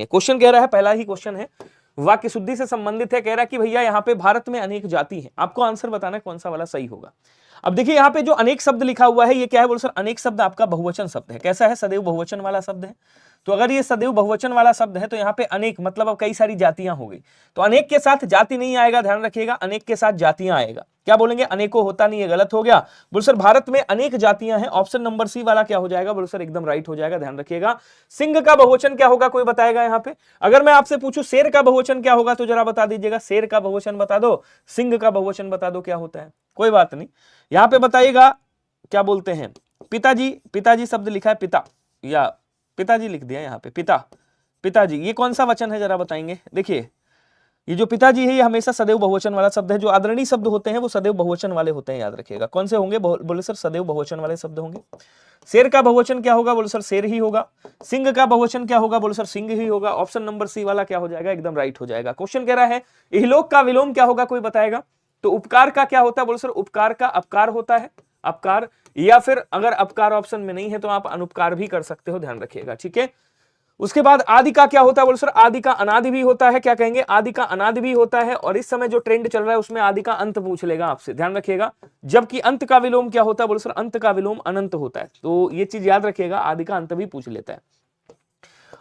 Question कह रहा है, पहला ही क्वेश्चन है, वाक्य शुद्धि से संबंधित है, कह रहा है कि भैया यहाँ पे भारत में अनेक जाति हैं, आपको आंसर बताना है कौन सा वाला सही होगा। अब देखिए यहाँ पे जो अनेक शब्द लिखा हुआ है ये क्या है, बोलो सर अनेक शब्द आपका बहुवचन शब्द है। कैसा है, सदैव बहुवचन वाला शब्द है। तो अगर ये सदैव बहुवचन वाला शब्द है तो यहाँ पे अनेक मतलब अब कई सारी जातियां हो गई, तो अनेक के साथ जाति नहीं आएगा, ध्यान रखिएगा, अनेक के साथ जातियां आएगा। क्या बोलेंगे, अनेकों होता नहीं है, गलत हो गया। बोलो सर भारत में अनेक जातियां हैं, ऑप्शन नंबर सी वाला क्या हो जाएगा, बोलो सर एकदम राइट हो जाएगा, ध्यान रखिएगा। सिंह का बहुवचन क्या होगा, कोई बताएगा यहाँ पे? अगर मैं आपसे पूछूं शेर का बहुवचन क्या होगा तो जरा बता दीजिएगा, शेर का बहुवचन बता दो, सिंह का बहुवचन बता दो क्या होता है, कोई बात नहीं। यहाँ पे बताइएगा क्या बोलते हैं, पिताजी, पिताजी शब्द लिखा है पिता, या पिताजी लिख दिया यहाँ पे, पिता, पिताजी, ये कौन सा वचन है जरा बताएंगे। देखिए ये जो पिताजी है ये हमेशा सदैव बहुवचन वाला शब्द है, जो आदरणीय शब्द होते हैं वो सदैव बहुवचन वाले होते हैं, याद रखिएगा। कौन से होंगे, बोले सर सदैव बहुवचन वाले शब्द होंगे। शेर का बहुवचन क्या होगा, बोले सर शेर ही होगा। सिंह का बहुवचन क्या होगा, बोले सर सिंह ही होगा। ऑप्शन नंबर सी वाला क्या हो जाएगा, एकदम राइट हो जाएगा। क्वेश्चन कह रहा है इहलोक का विलोम क्या होगा, कोई बताएगा? तो उपकार का क्या होता है, बोले सर उपकार का अपकार होता है, अपकार, या फिर अगर अपकार ऑप्शन में नहीं है तो आप अनुपकार भी कर सकते हो, ध्यान रखिएगा, ठीक है। उसके बाद आदि का क्या होता है, बोलो सर आदि का अनादि भी होता है, क्या कहेंगे, आदि का अनादि भी होता है। और इस समय जो ट्रेंड चल रहा है उसमें आदि का अंत पूछ लेगा आपसे, ध्यान रखिएगा। जबकि अंत का विलोम क्या होता है, बोलो सर अंत का विलोम अनंत होता है, तो ये चीज याद रखिएगा, आदि का अंत भी पूछ लेता है।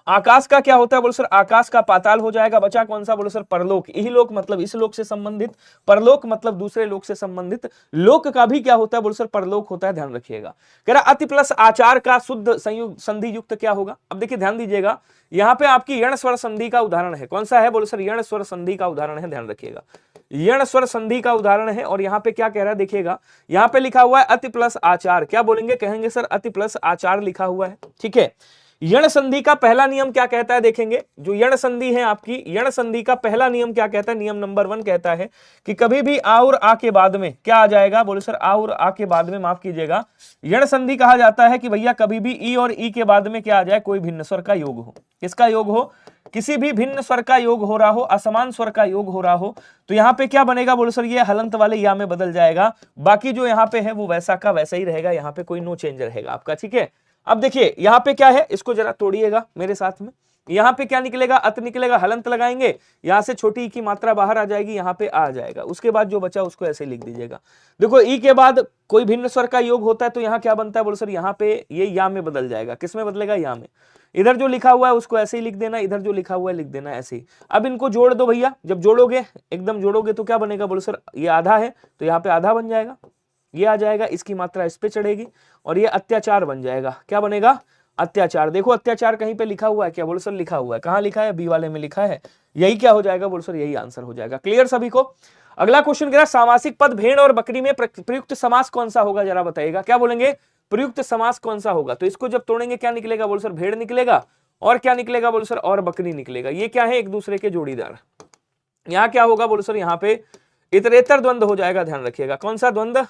आकाश का क्या होता है, बोलो सर आकाश का पाताल हो जाएगा। बचा कौन सा, बोलो सर परलोक। इहलोक मतलब इस लोक से संबंधित, परलोक मतलब दूसरे लोक से संबंधित। लोक का भी क्या होता है, बोलो सर परलोक होता है, ध्यान रखिएगा। कह रहा अति प्लस आचार का शुद्ध संयुक्त संधि युक्त क्या होगा। अब देखिए ध्यान दीजिएगा, यहाँ पे आपकी यण स्वर संधि का उदाहरण है। कौन सा है, बोलो सर यण स्वर संधि का उदाहरण है, ध्यान रखिएगा, यण स्वर संधि का उदाहरण है। और यहाँ पे क्या कह रहा है, देखिएगा यहाँ पे लिखा हुआ है अति प्लस आचार, क्या बोलेंगे, कहेंगे सर अति प्लस आचार लिखा हुआ है, ठीक है। यण संधि का पहला नियम क्या कहता है, देखेंगे जो यण संधि है आपकी, यण संधि का पहला नियम क्या कहता है, नियम नंबर 1 कहता है कि कभी भी आ और आ के बाद में क्या आ जाएगा, बोले सर आ और आ के बाद में, माफ कीजिएगा, यण संधि कहा जाता है कि भैया कभी भी ई और ई के बाद में क्या आ जाए, कोई भिन्न स्वर का योग हो। किसका योग हो, किसी भी भिन्न स्वर का योग हो रहा हो, असमान स्वर का योग हो रहा हो, तो यहाँ पे क्या बनेगा, बोले सर ये हलंत वाले या में बदल जाएगा। बाकी जो यहाँ पे है वो वैसा का वैसा ही रहेगा, यहाँ पे कोई नो चेंज रहेगा आपका, ठीक है। अब देखिए यहाँ पे क्या है, इसको जरा तोड़िएगा मेरे साथ में। यहाँ पे क्या निकलेगा, अत निकलेगा, हलंत लगाएंगे, यहाँ से छोटी ई की मात्रा बाहर आ जाएगी, यहाँ पे आ जाएगा। उसके बाद जो बचा उसको ऐसे लिख दीजिएगा। देखो ई के बाद कोई भिन्न स्वर का योग होता है तो यहाँ क्या बनता है, बोलो सर यहाँ पे ये या में बदल जाएगा। किस में बदलेगा, या में। इधर जो लिखा हुआ है उसको ऐसे ही लिख देना, इधर जो लिखा हुआ है लिख देना ऐसे ही। अब इनको जोड़ दो भैया, जब जोड़ोगे एकदम जोड़ोगे तो क्या बनेगा, बोलो सर ये आधा है तो यहाँ पे आधा बन जाएगा, ये आ जाएगा, इसकी मात्रा इस पे चढ़ेगी और ये अत्याचार बन जाएगा। क्या बनेगा, अत्याचार। देखो अत्याचार कहीं पे लिखा हुआ है क्या, बोलो सर लिखा हुआ है, कहाँ लिखा है, बी वाले में लिखा है। यही क्या हो जाएगा, बोलो सर यही आंसर हो जाएगा। क्लियर सभी को। अगला क्वेश्चन कह रहा सामासिक पद भेड़ और बकरी में प्रयुक्त समास कौन सा होगा, जरा बताइएगा। क्या बोलेंगे, प्रयुक्त समास कौन सा होगा। तो इसको जब तोड़ेंगे क्या निकलेगा, बोलो सर भेड़ निकलेगा, और क्या निकलेगा, बोलो सर और बकरी निकलेगा। ये क्या है, एक दूसरे के जोड़ीदार। यहाँ क्या होगा, बोलो सर यहाँ पे इतरेतर द्वंद हो जाएगा, ध्यान रखिएगा। कौन सा द्वंद,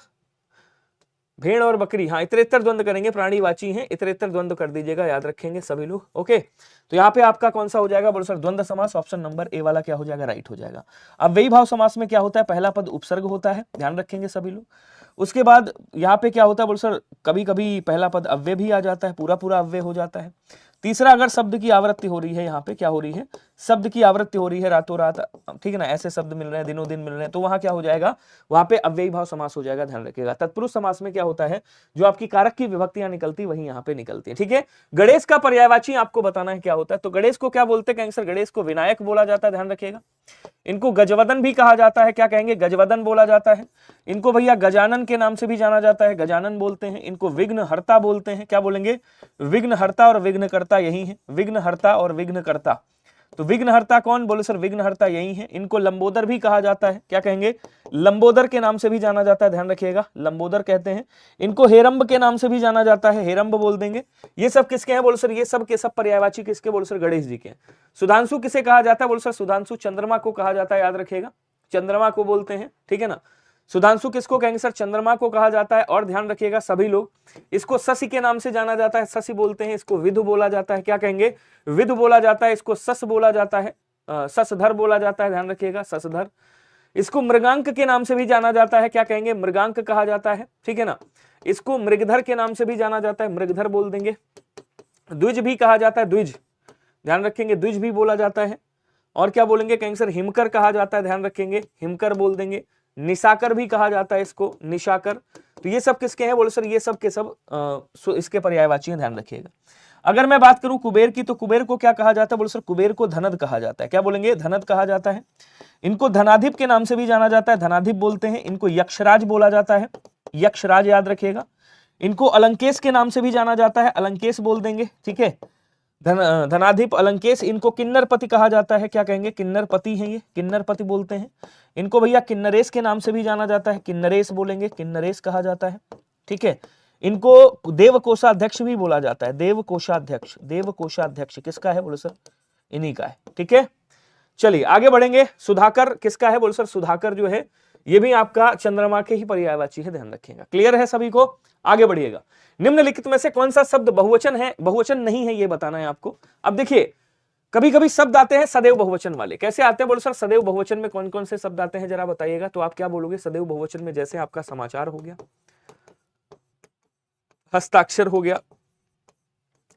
भेड़ और बकरी, हाँ इतरेतर द्वंद करेंगे, प्राणीवाची हैं, इतरेतर द्वंद कर दीजिएगा, याद रखेंगे सभी लोग, ओके। तो यहाँ पे आपका कौन सा हो जाएगा, बोलो सर द्वंद समास, ऑप्शन नंबर ए वाला क्या हो जाएगा, राइट हो जाएगा। अब वही भाव समास में क्या होता है, पहला पद उपसर्ग होता है, ध्यान रखेंगे सभी लोग। उसके बाद यहाँ पे क्या होता है, बोलो सर कभी कभी पहला पद अव्यय भी आ जाता है, पूरा पूरा अव्यय हो जाता है। तीसरा, अगर शब्द की आवृत्ति हो रही है, यहाँ पे क्या हो रही है, शब्द की आवृत्ति हो रही है रातों रात, ठीक है ना, ऐसे शब्द मिल रहे हैं, दिनों दिन मिल रहे हैं, तो वहां क्या हो जाएगा, वहां पे अव्ययी भाव समास हो जाएगा, ध्यान रखिएगा। तत्पुरुष समास में क्या होता है, जो आपकी कारक की विभक्तियां निकलती वही यहाँ पे निकलती है, ठीक है। गणेश का पर्यायवाची आपको बताना है क्या होता है। तो गणेश को क्या बोलते हैं, सर गणेश को विनायक बोला जाता है, ध्यान रखिएगा। इनको गजवदन भी कहा जाता है, क्या कहेंगे, गजवदन बोला जाता है। इनको भैया गजानन के नाम से भी जाना जाता है, गजानन बोलते हैं। इनको विघ्नहर्ता बोलते हैं, क्या बोलेंगे, विघ्नहर्ता और विघ्नकर्ता यही है, विघ्नहर्ता और विघ्नकर्ता। तो विघ्नहर्ता कौन, बोले सर विघ्नहर्ता यही है। इनको लंबोदर भी कहा जाता है, क्या कहेंगे, लंबोदर के नाम से भी जाना जाता है, ध्यान रखिएगा, लंबोदर कहते हैं। इनको हेरंब के नाम से भी जाना जाता है, हेरंब बोल देंगे। ये सब किसके हैं, बोले सर ये सब के सब पर्यायवाची किसके, बोले सर गणेश जी के। सुधांशु किसे कहा जाता है, बोले सर सुधांशु चंद्रमा को कहा जाता है, याद रखिएगा, चंद्रमा को बोलते हैं, ठीक है ना। सुधांशु किसको कहेंगे, सर चंद्रमा को कहा जाता है। और ध्यान रखिएगा सभी लोग, इसको शशि के नाम से जाना जाता है, शशि बोलते हैं। इसको विधु बोला जाता है, क्या कहेंगे, विधु बोला जाता है। इसको सस बोला जाता है, ससधर बोला जाता है, ध्यान रखिएगा, ससधर। इसको मृगांक के नाम से भी जाना जाता है, क्या कहेंगे, मृगांक कहा जाता है, ठीक है ना। इसको मृगधर के नाम से भी जाना जाता है, मृगधर बोल देंगे। द्विज भी कहा जाता है, द्विज, ध्यान रखेंगे। द्विज भी बोला जाता है। और क्या बोलेंगे, कहेंगे सर हिमकर कहा जाता है, ध्यान रखेंगे, हिमकर बोल देंगे। निशाकर भी कहा जाता है इसको, निशाकर। तो ये सब किसके हैं बोले सर, ये सब के सब इसके पर्यायवाची हैं, ध्यान रखिएगा। अगर मैं बात करूं कुबेर की, तो कुबेर को क्या कहा जाता है बोले सर, कुबेर को धनद कहा जाता है। क्या बोलेंगे, धनद कहा जाता है। इनको धनाधिप के नाम से भी जाना जाता है, धनाधिप बोलते हैं। इनको यक्षराज बोला जाता है, यक्षराज याद रखिएगा। इनको अलंकेश के नाम से भी जाना जाता है, अलंकेश बोल देंगे, ठीक है। धनाधिप, अलंकेश। इनको किन्नरपति कहा जाता है, क्या कहेंगे, किन्नरपति हैं ये, किन्नरपति बोलते हैं। इनको भैया किन्नरेश के नाम से भी जाना जाता है, किन्नरेश बोलेंगे, किन्नरेश कहा जाता है, ठीक है। इनको देवकोषाध्यक्ष भी बोला जाता है, देवकोषाध्यक्ष, देवकोषाध्यक्ष किसका है बोले सर, इन्हीं का है, ठीक है। चलिए आगे बढ़ेंगे। सुधाकर किसका है बोले सर, सुधाकर जो है ये भी आपका चंद्रमा के ही पर्यायवाची है, ध्यान रखिएगा। क्लियर है सभी को, आगे बढ़िएगा। निम्नलिखित में से कौन सा शब्द बहुवचन है, बहुवचन नहीं है, ये बताना है आपको। अब देखिए कभी कभी शब्द आते हैं सदैव बहुवचन वाले, कैसे आते हैं बोलो सर, सदैव बहुवचन में कौन कौन से शब्द आते हैं जरा बताइएगा। तो आप क्या बोलोगे सदैव बहुवचन में, जैसे आपका समाचार हो गया, हस्ताक्षर हो गया,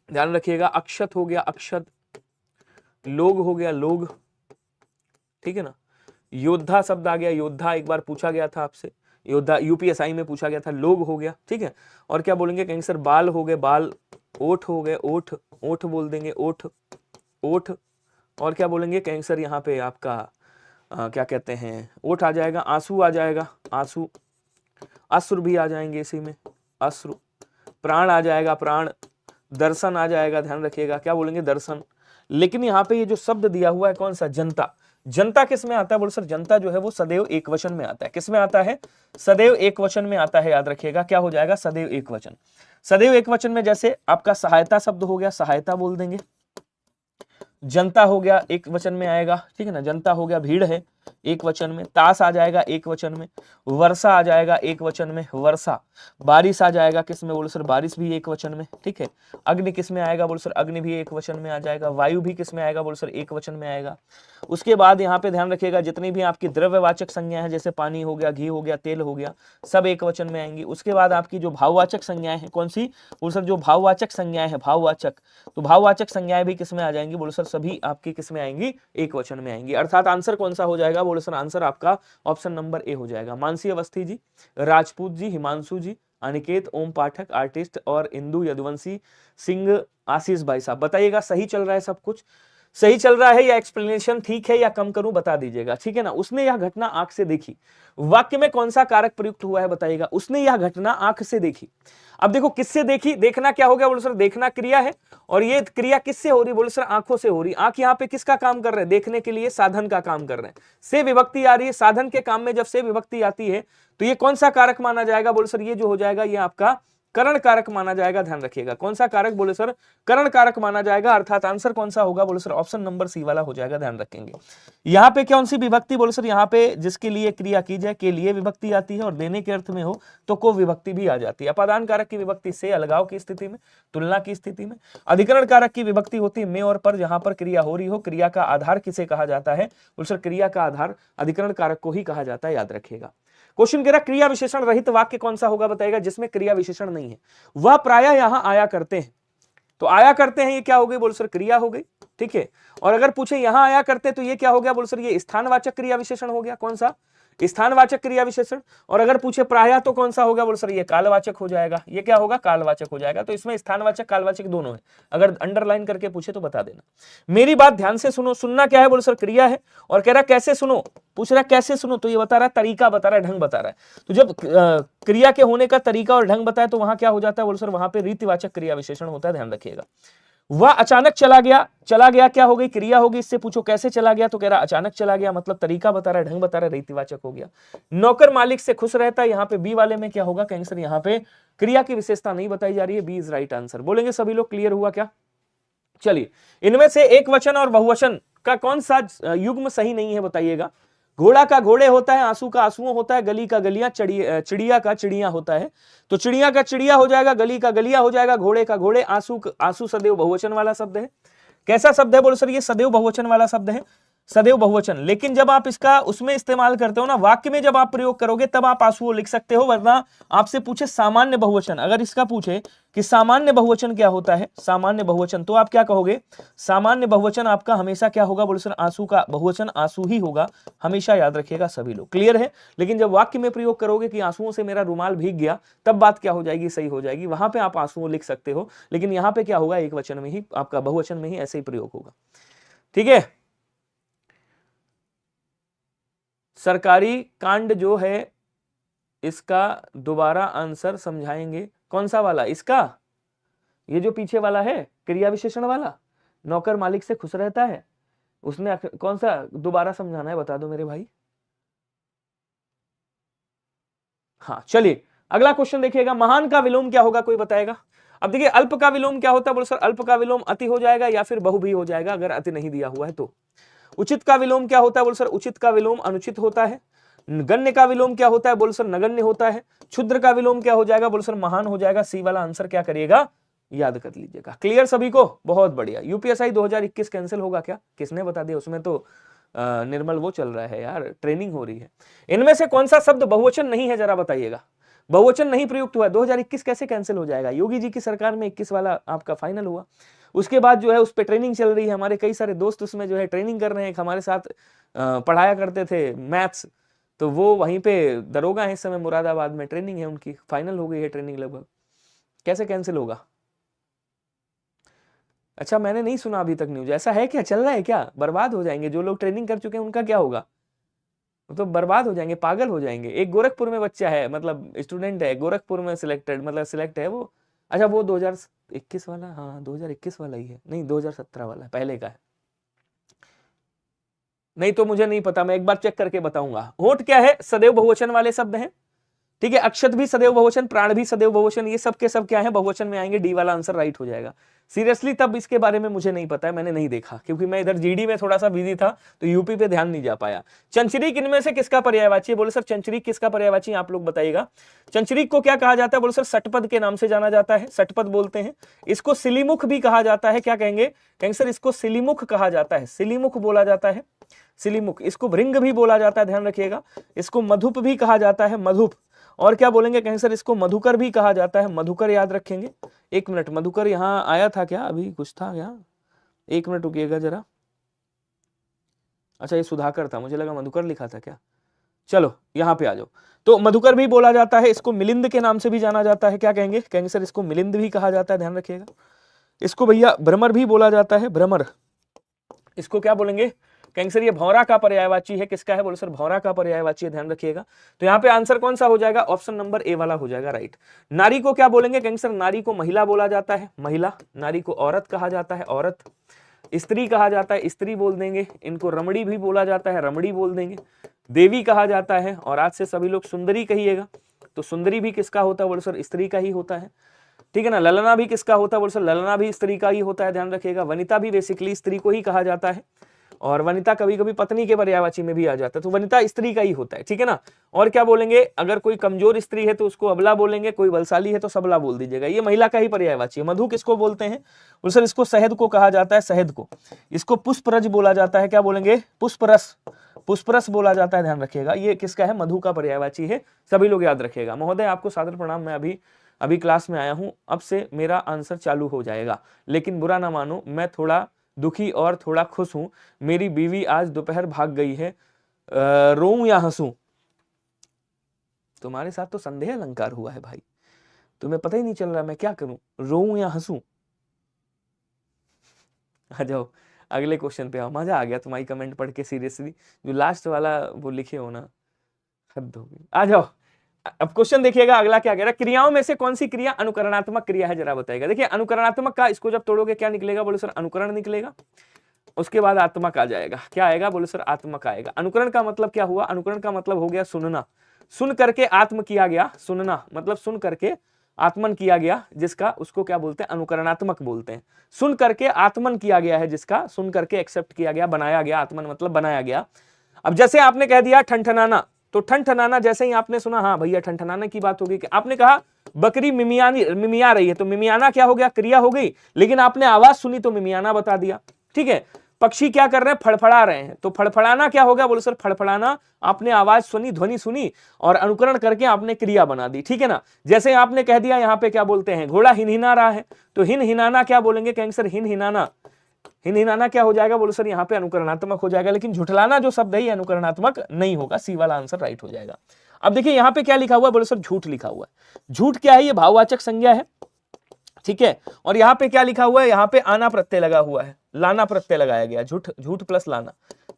ध्यान रखिएगा, अक्षत हो गया, अक्षत, लोग हो गया, लोग, ठीक है ना। योद्धा शब्द आ गया, योद्धा, एक बार पूछा गया था आपसे, योद्धा यूपीएसआई में पूछा गया था, लोग हो गया, ठीक है। और क्या बोलेंगे, कहेंगे सर बाल हो गए, बाल, ओठ हो गए, ओठ, ओठ बोल देंगे, ओठ, ओठ। और क्या बोलेंगे, कहेंगे सर यहाँ पे आपका क्या कहते हैं, ओठ आ जाएगा, आंसू आ जाएगा, आंसू, अश्रु भी आ जाएंगे इसी में, अश्रु। प्राण आ जाएगा, प्राण। दर्शन आ जाएगा, ध्यान रखिएगा, क्या बोलेंगे, दर्शन। लेकिन यहाँ पे ये जो शब्द दिया हुआ है कौन सा, जनता। जनता किस में आता है बोलो सर, जनता जो है वो सदैव एक वचन में आता है। किस में आता है, सदैव एक वचन में आता है, याद रखिएगा। क्या हो जाएगा, सदैव एक वचन। सदैव एक वचन में जैसे आपका सहायता शब्द हो गया, सहायता बोल देंगे। जनता हो गया, एक वचन में आएगा, ठीक है ना। जनता हो गया, भीड़ है, एक वचन में। ताश आ जाएगा एक वचन में। वर्षा आ जाएगा एक वचन में, वर्षा। बारिश आ जाएगा किस में बोलो सर, बारिश भी एक वचन में, ठीक है। अग्नि किस में आएगा बोलो सर, अग्नि भी एक वचन में आ जाएगा। वायु भी किस में आएगा बोलो सर, एक वचन में आएगा। उसके बाद यहाँ पे ध्यान रखिएगा, जितनी भी आपकी द्रव्यवाचक संज्ञा है, जैसे पानी हो गया, घी हो गया, तेल हो गया, सब एक वचन में आएंगी। उसके बाद आपकी जो भाववाचक संज्ञाएं हैं, कौन सी बोलो सर, जो भाववाचक संज्ञाएं हैं, भाववाचक, तो भाववाचक संज्ञाएं भी किस में आ जाएंगी बोलो सर, सभी आपकी किस में आएंगी, एक वचन में आएंगी। अर्थात आंसर कौन सा हो जाएगा बोलो सर, आंसर आपका ऑप्शन नंबर ए हो जाएगा। मानसी अवस्थी जी, राजपूत जी, हिमांशु जी, अनिकेत, ओम पाठक, आर्टिस्ट, और इंदु, यदुवंशी सिंह, आशीष भाई साहब, बताइएगा सही चल रहा है सब कुछ, सही चल रहा है या एक्सप्लेनेशन ठीक है या कम करूं, बता दीजिएगा, ठीक है ना। उसने यह घटना आंख से देखी, वाक्य में कौन सा कारक प्रयुक्त हुआ है बताइएगा, उसने यह घटना आंख से देखी। अब देखो किससे देखी, देखना क्या हो गया बोलो सर, देखना क्रिया है, और ये क्रिया किससे हो रही बोलो सर, आंखों से हो रही। आंख यहाँ पे किसका काम कर रहे हैं, देखने के लिए साधन का काम कर रहे हैं। से विभक्ति आ रही है, साधन के काम में जब से विभक्ति आती है तो ये कौन सा कारक माना जाएगा बोलो सर, ये जो हो जाएगा ये आपका करण कारक माना जाएगा, ध्यान रखिएगा। कौन सा कारक बोले सर, करण कारक माना जाएगा। अर्थात आंसर कौन सा होगा बोले सर, ऑप्शन नंबर सी वाला हो जाएगा, ध्यान रखेंगे। यहाँ पे कौन सी विभक्ति बोले सर, यहाँ पे जिसके लिए क्रिया की जाए के लिए विभक्ति आती है, और देने के अर्थ में हो तो को विभक्ति भी आ जाती है। अपादान कारक की विभक्ति से अलगाव की स्थिति में, तुलना की स्थिति में। अधिकरण कारक की विभक्ति होती है में और पर, जहां पर क्रिया हो रही हो। क्रिया का आधार किसे कहा जाता है बोले सर, क्रिया का आधार अधिकरण कारक को ही कहा जाता है, याद रखिएगा। क्वेश्चन कह रहा क्रिया विशेषण रहित वाक्य कौन सा होगा बताएगा, जिसमें क्रिया विशेषण नहीं है। वह प्रायः यहां आया करते हैं, तो आया करते हैं ये क्या हो गई बोल सर, क्रिया हो गई, ठीक है। और अगर पूछे यहां आया करते हैं तो ये क्या हो गया बोल सर, ये स्थानवाचक क्रिया विशेषण हो गया, कौन सा, स्थानवाचक क्रिया विशेषण। और अगर पूछे प्रायः तो कौन सा होगा बोल सर, ये कालवाचक हो जाएगा, ये क्या होगा, कालवाचक हो जाएगा। तो इसमें स्थानवाचक कालवाचक दोनों है, अगर अंडरलाइन करके पूछे तो बता देना। मेरी बात ध्यान से सुनो, सुनना क्या है बोल सर, क्रिया है। और कह रहा कैसे सुनो, पूछ रहा कैसे सुनो, तो ये बता रहा है तरीका, बता रहा है ढंग, बता रहा है। तो जब क्रिया के होने का तरीका और ढंग बताए तो वहां क्या हो जाता है बोल सर, वहां पे रीतिवाचक क्रिया विशेषण होता है, ध्यान रखिएगा। वह अचानक चला गया, चला गया क्या हो गई, क्रिया होगी। इससे पूछो कैसे चला गया, तो कह रहा अचानक चला गया, मतलब तरीका बता रहा है, ढंग बता रहा है, रीतिवाचक हो गया। नौकर मालिक से खुश रहता है, यहाँ पे बी वाले में क्या होगा, कहेंगे सर यहाँ पे क्रिया की विशेषता नहीं बताई जा रही है, बी इज राइट आंसर। बोलेंगे सभी लोग, क्लियर हुआ क्या। चलिए इनमें से एक वचन और बहुवचन का कौन सा युग्म सही नहीं है बताइएगा। घोड़ा का घोड़े होता है, आंसू का आंसुओं होता है, गली का गलियां, चिड़िया का चिड़िया होता है। तो चिड़िया का चिड़िया हो जाएगा, गली का गलिया हो जाएगा, घोड़े का घोड़े। आंसू, आंसू सदैव बहुवचन वाला शब्द है। कैसा शब्द है बोलो सर, ये सदैव बहुवचन वाला शब्द है। सदैव बहुवचन। लेकिन जब आप इसका उसमें इस्तेमाल करते हो ना, वाक्य में जब आप प्रयोग करोगे तब आप आंसुओं लिख सकते हो, वरना आपसे पूछे सामान्य बहुवचन, अगर इसका पूछे कि सामान्य बहुवचन क्या होता है, सामान्य बहुवचन, तो आप क्या कहोगे? सामान्य बहुवचन आपका हमेशा क्या होगा बोलो सर? आंसू का बहुवचन आंसू ही होगा, हमेशा याद रखिएगा सभी लोग। क्लियर है? लेकिन जब वाक्य में प्रयोग करोगे कि आंसुओं से मेरा रुमाल भीग गया, तब बात क्या हो जाएगी? सही हो जाएगी, वहां पे आप आंसुओं लिख सकते हो, लेकिन यहां पे क्या होगा? एक वचन में ही, आपका बहुवचन में ही ऐसे ही प्रयोग होगा। ठीक है, सरकारी कांड जो है इसका दोबारा आंसर समझाएंगे। कौन सा वाला? इसका, ये जो पीछे वाला है क्रिया विशेषण वाला, नौकर मालिक से खुश रहता है, उसने कौन सा दोबारा समझाना है बता दो मेरे भाई। हाँ चलिए अगला क्वेश्चन देखिएगा, महान का विलोम क्या होगा, कोई बताएगा? अब देखिए अल्प का विलोम क्या होता है बोलो सर? अल्प का विलोम अति हो जाएगा या फिर बहु भी हो जाएगा, अगर अति नहीं दिया हुआ है तो। उचित का विलोम क्या होता है बोलो सर? उचित का विलोम अनुचित होता है। गण्य का विलोम क्या होता है बोलो सर? नगण्य होता है। क्षुद्र का विलोम क्या हो जाएगा बोलो सर? महान हो जाएगा। सी वाला आंसर क्या करिएगा? याद कर लीजिएगा। क्लियर सभी को? बहुत बढ़िया। यूपीएसआई 2021 कैंसिल होगा क्या? किसने बता दिया? उसमें तो निर्मल वो चल रहा है यार, ट्रेनिंग हो रही है। इनमें से कौन सा शब्द बहुवचन नहीं है जरा बताइएगा? बहुवचन नहीं प्रयुक्त हुआ, 2021 कैसे कैंसिल हो जाएगा? योगी जी की सरकार में 21 वाला आपका फाइनल हुआ, उसके बाद जो है उस पर ट्रेनिंग चल रही है। हमारे कई सारे दोस्त उसमें जो है ट्रेनिंग कर रहे हैं, हमारे साथ पढ़ाया करते थे मैथ्स, तो वो वहीं पे दरोगा है इस समय, मुरादाबाद में ट्रेनिंग है उनकी, फाइनल हो गई है ट्रेनिंग लगभग। कैसे कैंसिल होगा? अच्छा मैंने नहीं सुना अभी तक न्यूज, ऐसा है क्या? चल रहा है क्या? बर्बाद हो जाएंगे जो लोग ट्रेनिंग कर चुके हैं, उनका क्या होगा? तो बर्बाद हो जाएंगे, पागल हो जाएंगे। एक गोरखपुर में बच्चा है, मतलब स्टूडेंट है, गोरखपुर में सिलेक्टेड, मतलब सिलेक्ट है वो। अच्छा वो 2021 वाला? हाँ 2021 वाला ही है, नहीं 2017 वाला पहले का है। नहीं तो मुझे नहीं पता, मैं एक बार चेक करके बताऊंगा। होठ क्या है? सदैव बहुवचन वाले शब्द हैं। ठीक है, अक्षत भी सदैव बहुवचन, प्राण भी सदैव बहुवचन, ये सब के सब क्या है? बहुवचन में आएंगे। डी वाला आंसर राइट हो जाएगा। सीरियसली तब इसके बारे में मुझे नहीं पता है, मैंने नहीं देखा, क्योंकि मैं इधर जीडी में थोड़ा सा बिजी था, तो यूपी पे ध्यान नहीं जा पाया। चंचरीक इनमें से किसका पर्यायवाची है? बोले सर चंचरीक किसका पर्यायवाची? आप लोग बताइएगा। चंचरीक को क्या कहा जाता है? बोले सर षटपद के नाम से जाना जाता है, षटपद बोलते हैं। इसको सिलीमुख भी कहा जाता है। क्या कहेंगे? कहेंगे सर इसको सिलीमुख कहा जाता है, सिलीमुख बोला जाता है, सिलीमुख। इसको भृंग भी बोला जाता है, ध्यान रखिएगा। इसको मधुप भी कहा जाता है, मधुप। और क्या बोलेंगे? कहेंगे सर इसको मधुकर भी कहा जाता है, मधुकर याद रखेंगे। एक मिनट, मधुकर यहाँ आया था क्या? अभी कुछ था क्या? एक मिनट रुकिएगा जरा। अच्छा ये सुधाकर था, मुझे लगा मधुकर लिखा था क्या। चलो यहाँ पे आ जाओ। तो मधुकर भी बोला जाता है, इसको मिलिंद के नाम से भी जाना जाता है। क्या कहेंगे? कहेंगे सर इसको मिलिंद भी कहा जाता है, ध्यान रखिएगा। इसको भैया भ्रमर भी बोला जाता है, भ्रमर। इसको क्या बोलेंगे? कहेंगे सर ये भौरा का पर्यायवाची है। किसका है? बोले सर भौरा का पर्यायवाची है, ध्यान रखिएगा। तो यहाँ पे आंसर कौन सा हो जाएगा? ऑप्शन नंबर ए वाला हो जाएगा राइट। नारी को क्या बोलेंगे? कहेंगे सर नारी को महिला बोला जाता है, महिला। नारी को औरत कहा जाता है, औरत। स्त्री कहा जाता है, स्त्री बोल देंगे। इनको रमणी भी बोला जाता है, रमणी बोल देंगे। देवी कहा जाता है, और आज से सभी लोग सुंदरी कहिएगा। तो सुंदरी भी किसका होता है? बोले सर स्त्री का ही होता है। ठीक है ना। ललना भी किसका होता है? बोले सर ललना भी स्त्री का ही होता है, ध्यान रखिएगा। वनिता भी बेसिकली स्त्री को ही कहा जाता है, और वनिता कभी कभी पत्नी के पर्यायवाची में भी आ जाता है, तो वनिता स्त्री का ही होता है। ठीक है ना। और क्या बोलेंगे? अगर कोई कमजोर स्त्री है तो उसको अबला बोलेंगे, कोई बलशाली है तो सबला बोल दीजिएगा। ये महिला का ही पर्यायवाची है। मधु किसको बोलते हैं? बोले सर इसको शहद को कहा जाता है, शहद को। इसको पुष्परज बोला जाता है। क्या बोलेंगे? पुष्परस, पुष्परस बोला जाता है, ध्यान रखिएगा। ये किसका है? मधु का पर्यायवाची है, सभी लोग याद रखिएगा। महोदय आपको सादर प्रणाम, मैं अभी क्लास में आया हूं, अब से मेरा आंसर चालू हो जाएगा, लेकिन बुरा ना मानो, मैं थोड़ा दुखी और थोड़ा खुश हूं। मेरी बीवी आज दोपहर भाग गई है, रोऊं या हंसूं? तुम्हारे साथ तो संदेह अलंकार हुआ है भाई, तुम्हें पता ही नहीं चल रहा मैं क्या करूं, रोऊं या हंसूं? आ जाओ अगले क्वेश्चन पे आओ। मजा आ गया तुम्हारी कमेंट पढ़ के, सीरियसली जो लास्ट वाला वो लिखे हो ना, हद हो गई। आ जाओ अब क्वेश्चन देखिएगा अगला क्या कह रहा है। क्रियाओं में से कौन सी क्रिया अनुकरणात्मक क्रिया है, जरा बताइएगा। देखिए अनुकरणात्मक का, इसको जब तोड़ोगे क्या निकलेगा? बोले सर अनुकरण निकलेगा। उसके बाद आत्मक आ जाएगा। क्या आएगा? बोले सर आत्मक आएगा। अनुकरण का मतलब क्या हुआ? अनुकरण का मतलब हो गया सुनना, सुन करके आत्म किया गया। सुनना मतलब सुन करके आत्मन किया गया, जिसका उसको क्या बोलते हैं? अनुकरणात्मक बोलते हैं। सुन करके आत्मन किया गया है, जिसका सुन करके एक्सेप्ट किया गया, बनाया गया। आत्मन मतलब बनाया गया। अब जैसे आपने कह दिया ठनठनाना, तो ठनठनाना जैसे ही आपने सुना, हाँ भैया ठनठनाना की बात होगी। आपने कहा बकरी मिमिया रही है, तो मिमियाना क्या हो गया? क्रिया हो गई, लेकिन आपने आवाज सुनी तो मिमियाना बता दिया। ठीक है। पक्षी क्या कर रहे हैं, फड़फड़ा रहे हैं। तो फड़फड़ाना क्या हो गया, बोलो सर फड़फड़ाना, आपने आवाज सुनी, ध्वनि सुनी और अनुकरण करके आपने क्रिया बना दी, ठीक है ना। जैसे आपने कह दिया यहाँ पे क्या बोलते हैं, घोड़ा हिनहिना रहा है, तो हिनहिनाना क्या बोलेंगे, कहेंगे सर हिनहिनाना, हिनहिनाना क्या हो जाएगा, बोलो सर यहाँ पे अनुकरणात्मक हो जाएगा। लेकिन झुठलाना जो शब्द है ये अनुकरणात्मक नहीं होगा, सी वाला आंसर राइट हो जाएगा। अब देखिए यहाँ पे क्या लिखा हुआ है, बोलो सर झूठ लिखा हुआ है। झूठ क्या है, ये भाववाचक संज्ञा है, ठीक है। और यहाँ पे क्या लिखा हुआ है, यहाँ पे आना प्रत्यय लगा हुआ है, लाना प्रत्यय लगाया गया, झूठ, झूठ प्लस लाना,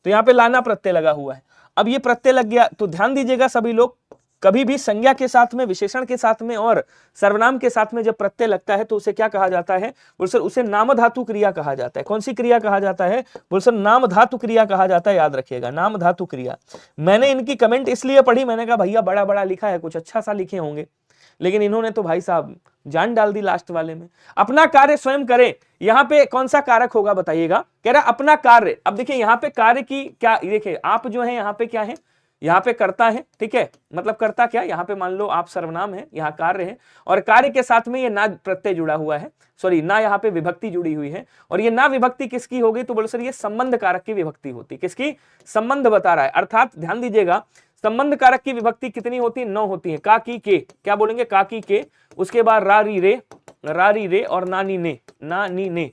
तो यहाँ पे लाना प्रत्यय लगा हुआ है। अब ये प्रत्यय लग गया तो ध्यान दीजिएगा सभी लोग, कभी भी संज्ञा के साथ में, विशेषण के साथ में और सर्वनाम के साथ में जब प्रत्यय लगता है तो उसे क्या कहा जाता है, बोल सर उसे नाम धातु क्रिया कहा जाता है। कौन सी क्रिया कहा जाता है, बोल सर नाम धातु क्रिया कहा जाता है, याद रखिएगा नाम धातु क्रिया। मैंने इनकी कमेंट इसलिए पढ़ी, मैंने कहा भैया बड़ा बड़ा लिखा है, कुछ अच्छा सा लिखे होंगे, लेकिन इन्होंने तो भाई साहब जान डाल दी लास्ट वाले में। अपना कार्य स्वयं करें, यहाँ पे कौन सा कारक होगा बताइएगा, कह रहा अपना कार्य। अब देखिए यहाँ पे कार्य की क्या, देखिए आप जो है यहाँ पे क्या है, यहाँ पे कर्ता है, ठीक है, मतलब कर्ता क्या, यहाँ पे मान लो आप सर्वनाम है, यहाँ कार्य है, और कार्य के साथ में ये ना प्रत्यय जुड़ा हुआ है, सॉरी ना यहाँ पे विभक्ति जुड़ी हुई है, और ये ना विभक्ति किसकी होगी, तो बोलो सर ये संबंध कारक की विभक्ति होती, किसकी, संबंध बता रहा है। अर्थात ध्यान दीजिएगा संबंध कारक की विभक्ति कितनी होती है, 9 होती है। का की के, क्या बोलेंगे, का की के, उसके बाद रा री रे और नानी ने, नानी ने,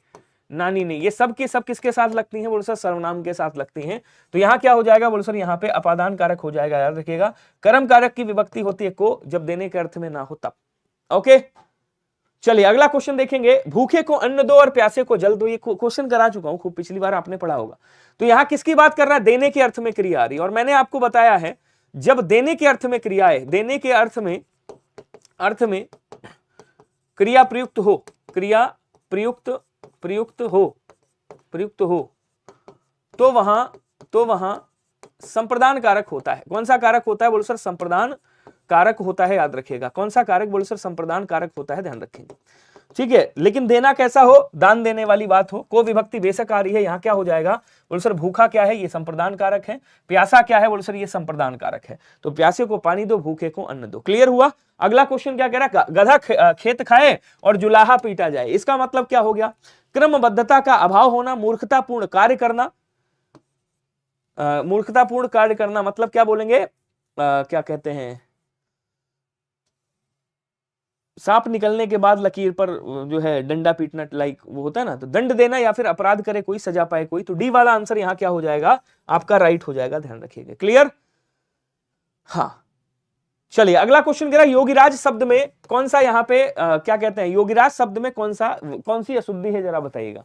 नानी ने, ये सब के सब किसके साथ लगती हैं, बोलो सर सर्वनाम के साथ लगती हैं। तो यहाँ क्या हो जाएगा, बोलो सर यहाँ पे अपादान कारक हो जाएगा, याद रखिएगा। कर्म कारक की विभक्ति होती है को, जब देने के अर्थ में ना हो तब। ओके चलिए अगला क्वेश्चन देखेंगे, भूखे को अन्न दो और प्यासे को जल दो। ये क्वेश्चन करा चुका हूं खूब, पिछली बार आपने पढ़ा होगा। तो यहाँ किसकी बात कर रहा है, देने के अर्थ में क्रिया आ रही है। और मैंने आपको बताया है जब देने के अर्थ में क्रिया है, देने के अर्थ में क्रिया प्रयुक्त हो, क्रिया प्रयुक्त हो तो वहां संप्रदान कारक होता है। कौन सा कारक होता है, बोलो सर संप्रदान कारक होता है, याद रखिएगा। कौन सा कारक, बोलो सर संप्रदान कारक होता है, ध्यान रखेंगे, ठीक है। लेकिन देना कैसा हो, दान देने वाली बात हो। को विभक्ति बेशक आ रही है, यहाँ क्या हो जाएगा, बोलो सर भूखा क्या है, ये संप्रदान कारक है। प्यासा क्या है, बोलो सर ये संप्रदान कारक है। तो प्यासे को पानी दो, भूखे को अन्न दो। क्लियर हुआ। अगला क्वेश्चन क्या कह रहा है, गधा खेत खाए और जुलाहा पीटा जाए। इसका मतलब क्या हो गया, क्रमबद्धता का अभाव होना, मूर्खतापूर्ण कार्य करना। मूर्खतापूर्ण कार्य करना मतलब क्या बोलेंगे, क्या कहते हैं, सांप निकलने के बाद लकीर पर जो है डंडा पीटना, लाइक वो होता है ना। तो दंड देना या फिर अपराध करे कोई, सजा पाए कोई। तो डी वाला आंसर यहाँ क्या हो जाएगा, आपका राइट हो जाएगा, ध्यान रखिएगा। क्लियर। हाँ चलिए अगला क्वेश्चन कह रहा है, योगिराज शब्द में कौन सा, यहाँ पे क्या कहते हैं, योगिराज शब्द में कौन सी अशुद्धि है, जरा बताइएगा।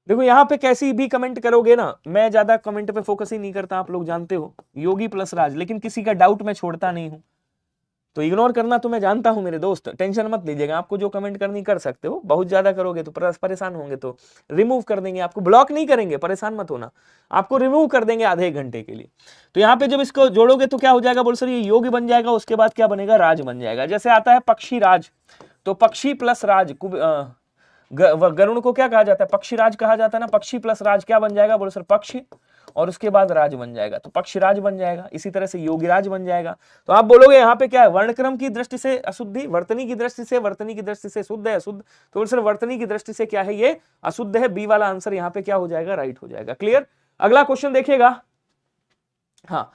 देखो यहाँ पे कैसी भी कमेंट करोगे ना, मैं ज्यादा कमेंट पे फोकस ही नहीं करता, आप लोग जानते हो, योगी प्लस राज, लेकिन किसी का डाउट मैं छोड़ता नहीं हूं। तो इग्नोर करना तो मैं जानता हूं मेरे दोस्त, टेंशन मत लीजिएगा। आपको जो कमेंट करनी कर सकते हो, बहुत ज्यादा करोगे तो परेशान होंगे, तो रिमूव कर देंगे आपको, ब्लॉक नहीं करेंगे, परेशान मत होना, आपको रिमूव कर देंगे आधे एक घंटे के लिए। तो यहाँ पे जब इसको जोड़ोगे तो क्या हो जाएगा, बोल सर ये योगी बन जाएगा, उसके बाद क्या बनेगा, राज बन जाएगा। जैसे आता है पक्षी राज, तो पक्षी प्लस राज, गरुण को क्या कहा जाता है, पक्षी राज कहा जाता है ना। पक्षी प्लस राज क्या बन जाएगा, बोलो सर पक्षी, और उसके बाद राज बन जाएगा, तो पक्षराज बन जाएगा। इसी तरह से योगिराज बन जाएगा। तो आप बोलोगे यहाँ पे क्या है, वर्णक्रम की दृष्टि से अशुद्धि, वर्तनी की दृष्टि से शुद्ध है, अशुद्ध। तो सर वर्तनी की दृष्टि से क्या है, ये अशुद्ध है। बी वाला आंसर यहाँ पे क्या हो जाएगा, राइट हो जाएगा। क्लियर। अगला क्वेश्चन देखिएगा। हाँ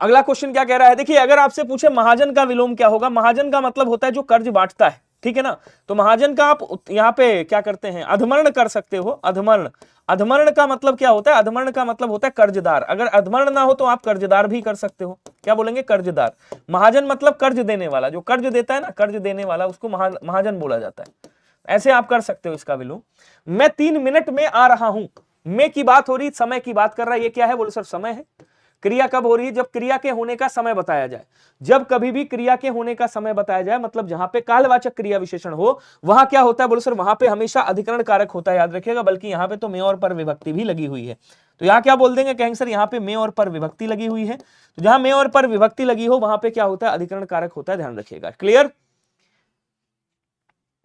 अगला क्वेश्चन क्या कह रहा है, देखिए अगर आपसे पूछे महाजन का विलोम क्या होगा। महाजन का मतलब होता है जो कर्ज बांटता है, ठीक है ना। तो महाजन का आप यहाँ पे क्या करते हैं, अधमर्ण कर सकते हो। अधमर्ण, अधमर्ण का मतलब क्या होता है, अधमर्ण का मतलब होता है कर्जदार। अगर अधमर्ण ना हो तो आप कर्जदार भी कर सकते हो। क्या बोलेंगे, कर्जदार। महाजन मतलब कर्ज देने वाला, जो कर्ज देता है ना, कर्ज देने वाला, उसको महाजन बोला जाता है। ऐसे आप कर सकते हो इसका विलोम। मैं 3 मिनट में आ रहा हूं, मैं की बात हो रही, समय की बात कर रहा है, ये क्या है, बोलो सर समय है। क्रिया कब हो रही है, जब क्रिया के होने का समय बताया जाए। जब कभी भी क्रिया के होने का समय बताया जाए, मतलब जहां पे कालवाचक क्रिया विशेषण हो, वहां क्या होता है, बोलो सर वहां पे हमेशा अधिकरण कारक होता है, याद रखिएगा। बल्कि यहाँ पे तो में और पर विभक्ति भी लगी हुई है। तो यहाँ क्या बोल देंगे, कहेंगे सर यहाँ पे में और पर विभक्ति लगी हुई है। तो जहां में और पर विभक्ति लगी हो वहां पे क्या होता है, अधिकरण कारक होता है, ध्यान रखिएगा। क्लियर।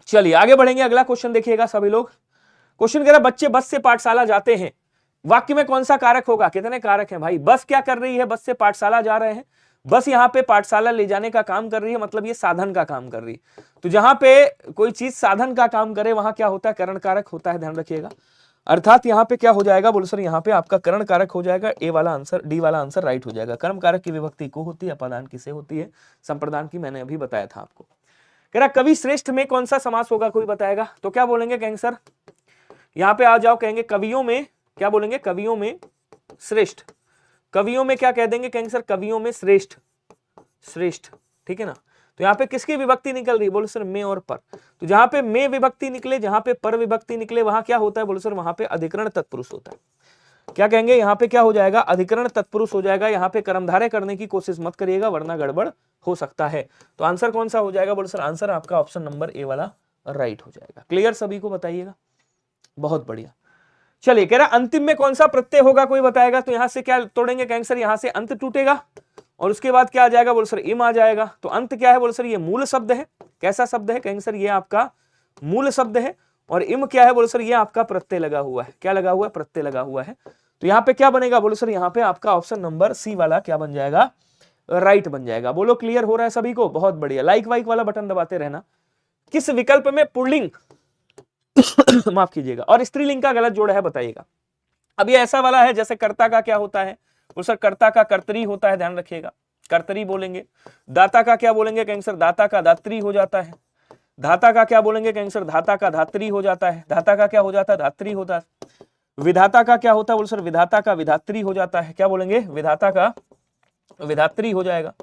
चलिए आगे बढ़ेंगे। अगला क्वेश्चन देखिएगा सभी लोग। क्वेश्चन कह रहा है, बच्चे बस से पाठशाला जाते हैं। वाक्य में कौन सा कारक होगा, कितने कारक हैं भाई। बस क्या कर रही है, बस से पाठशाला जा रहे हैं। बस यहाँ पे पाठशाला ले जाने का काम कर रही है, मतलब ये साधन का काम कर रही है। तो जहां पे कोई चीज साधन का काम करे वहां क्या होता है, करण कारक होता है, ध्यान रखिएगा। अर्थात यहाँ पे क्या हो जाएगा बोलो सर, यहाँ पे आपका करण कारक हो जाएगा, ए वाला आंसर, डी वाला आंसर राइट हो जाएगा। कर्म कारक की विभक्ति को होती है, अपादान किसे होती है, संप्रदान की मैंने अभी बताया था आपको। कह रहा कवि श्रेष्ठ में कौन सा समास होगा, कोई बताएगा? तो क्या बोलेंगे, कहेंगे सर यहाँ पे आ जाओ, कहेंगे कवियों में, क्या बोलेंगे, कवियों में श्रेष्ठ। कवियों में क्या कह देंगे, कहेंगे सर कवियों में श्रेष्ठ, श्रेष्ठ, ठीक है ना। तो यहाँ पे किसकी विभक्ति निकल रही है, बोलो सर में और पर। तो जहां पे में विभक्ति निकले, जहां पे पर विभक्ति निकले, वहां क्या होता है, बोलो सर वहां पे अधिकरण तत्पुरुष होता है। क्या कहेंगे, यहाँ पे क्या हो जाएगा, अधिकरण तत्पुरुष हो जाएगा। यहाँ पे कर्मधारय करने की कोशिश मत करिएगा वरना गड़बड़ हो सकता है। तो आंसर कौन सा हो जाएगा, बोलो सर आंसर आपका ऑप्शन नंबर ए वाला राइट हो जाएगा। क्लियर, सभी को बताइएगा, बहुत बढ़िया। चलिए, कह रहा अंतिम में कौन सा प्रत्यय होगा, कोई बताएगा? तो यहां से क्या तोड़ेंगे, कहेंगे सर यहां से अंत टूटेगा और उसके बाद क्या आ जाएगा, बोलो सर इम आ जाएगा। तो अंत क्या है, बोलो सर ये मूल शब्द है। कैसा शब्द है, कहेंगे सर ये आपका मूल शब्द है। और इम क्या है, बोलो सर ये आपका प्रत्यय लगा हुआ है। क्या लगा हुआ है, प्रत्यय लगा हुआ है। तो यहाँ पे क्या बनेगा, बोलो सर यहाँ पे आपका ऑप्शन नंबर सी वाला क्या बन जाएगा, राइट बन जाएगा। बोलो क्लियर हो रहा है सभी को, बहुत बढ़िया। लाइक वाइक वाला बटन दबाते रहना। किस विकल्प में पुल्लिंग माफ कीजिएगा और स्त्रीलिंग का गलत जोड़ है, बताइएगा। अब ये ऐसा वाला है जैसे कर्ता का क्या होता है, बोलो सर कर्ता का कर्तरी होता है, ध्यान रखिएगा, कर्तरी बोलेंगे। दाता का क्या बोलेंगे, कहेंगे सर दाता का दात्री हो जाता है। धाता का क्या बोलेंगे, कहेंगे सर धाता का धात्री हो जाता है। धाता का क्या हो जाता है, धात्री होता है। विधाता का क्या होता है, बोलो सर विधाता का विधात्री हो जाता है। क्या बोलेंगे, विधाता का विधात्री हो जाएगा।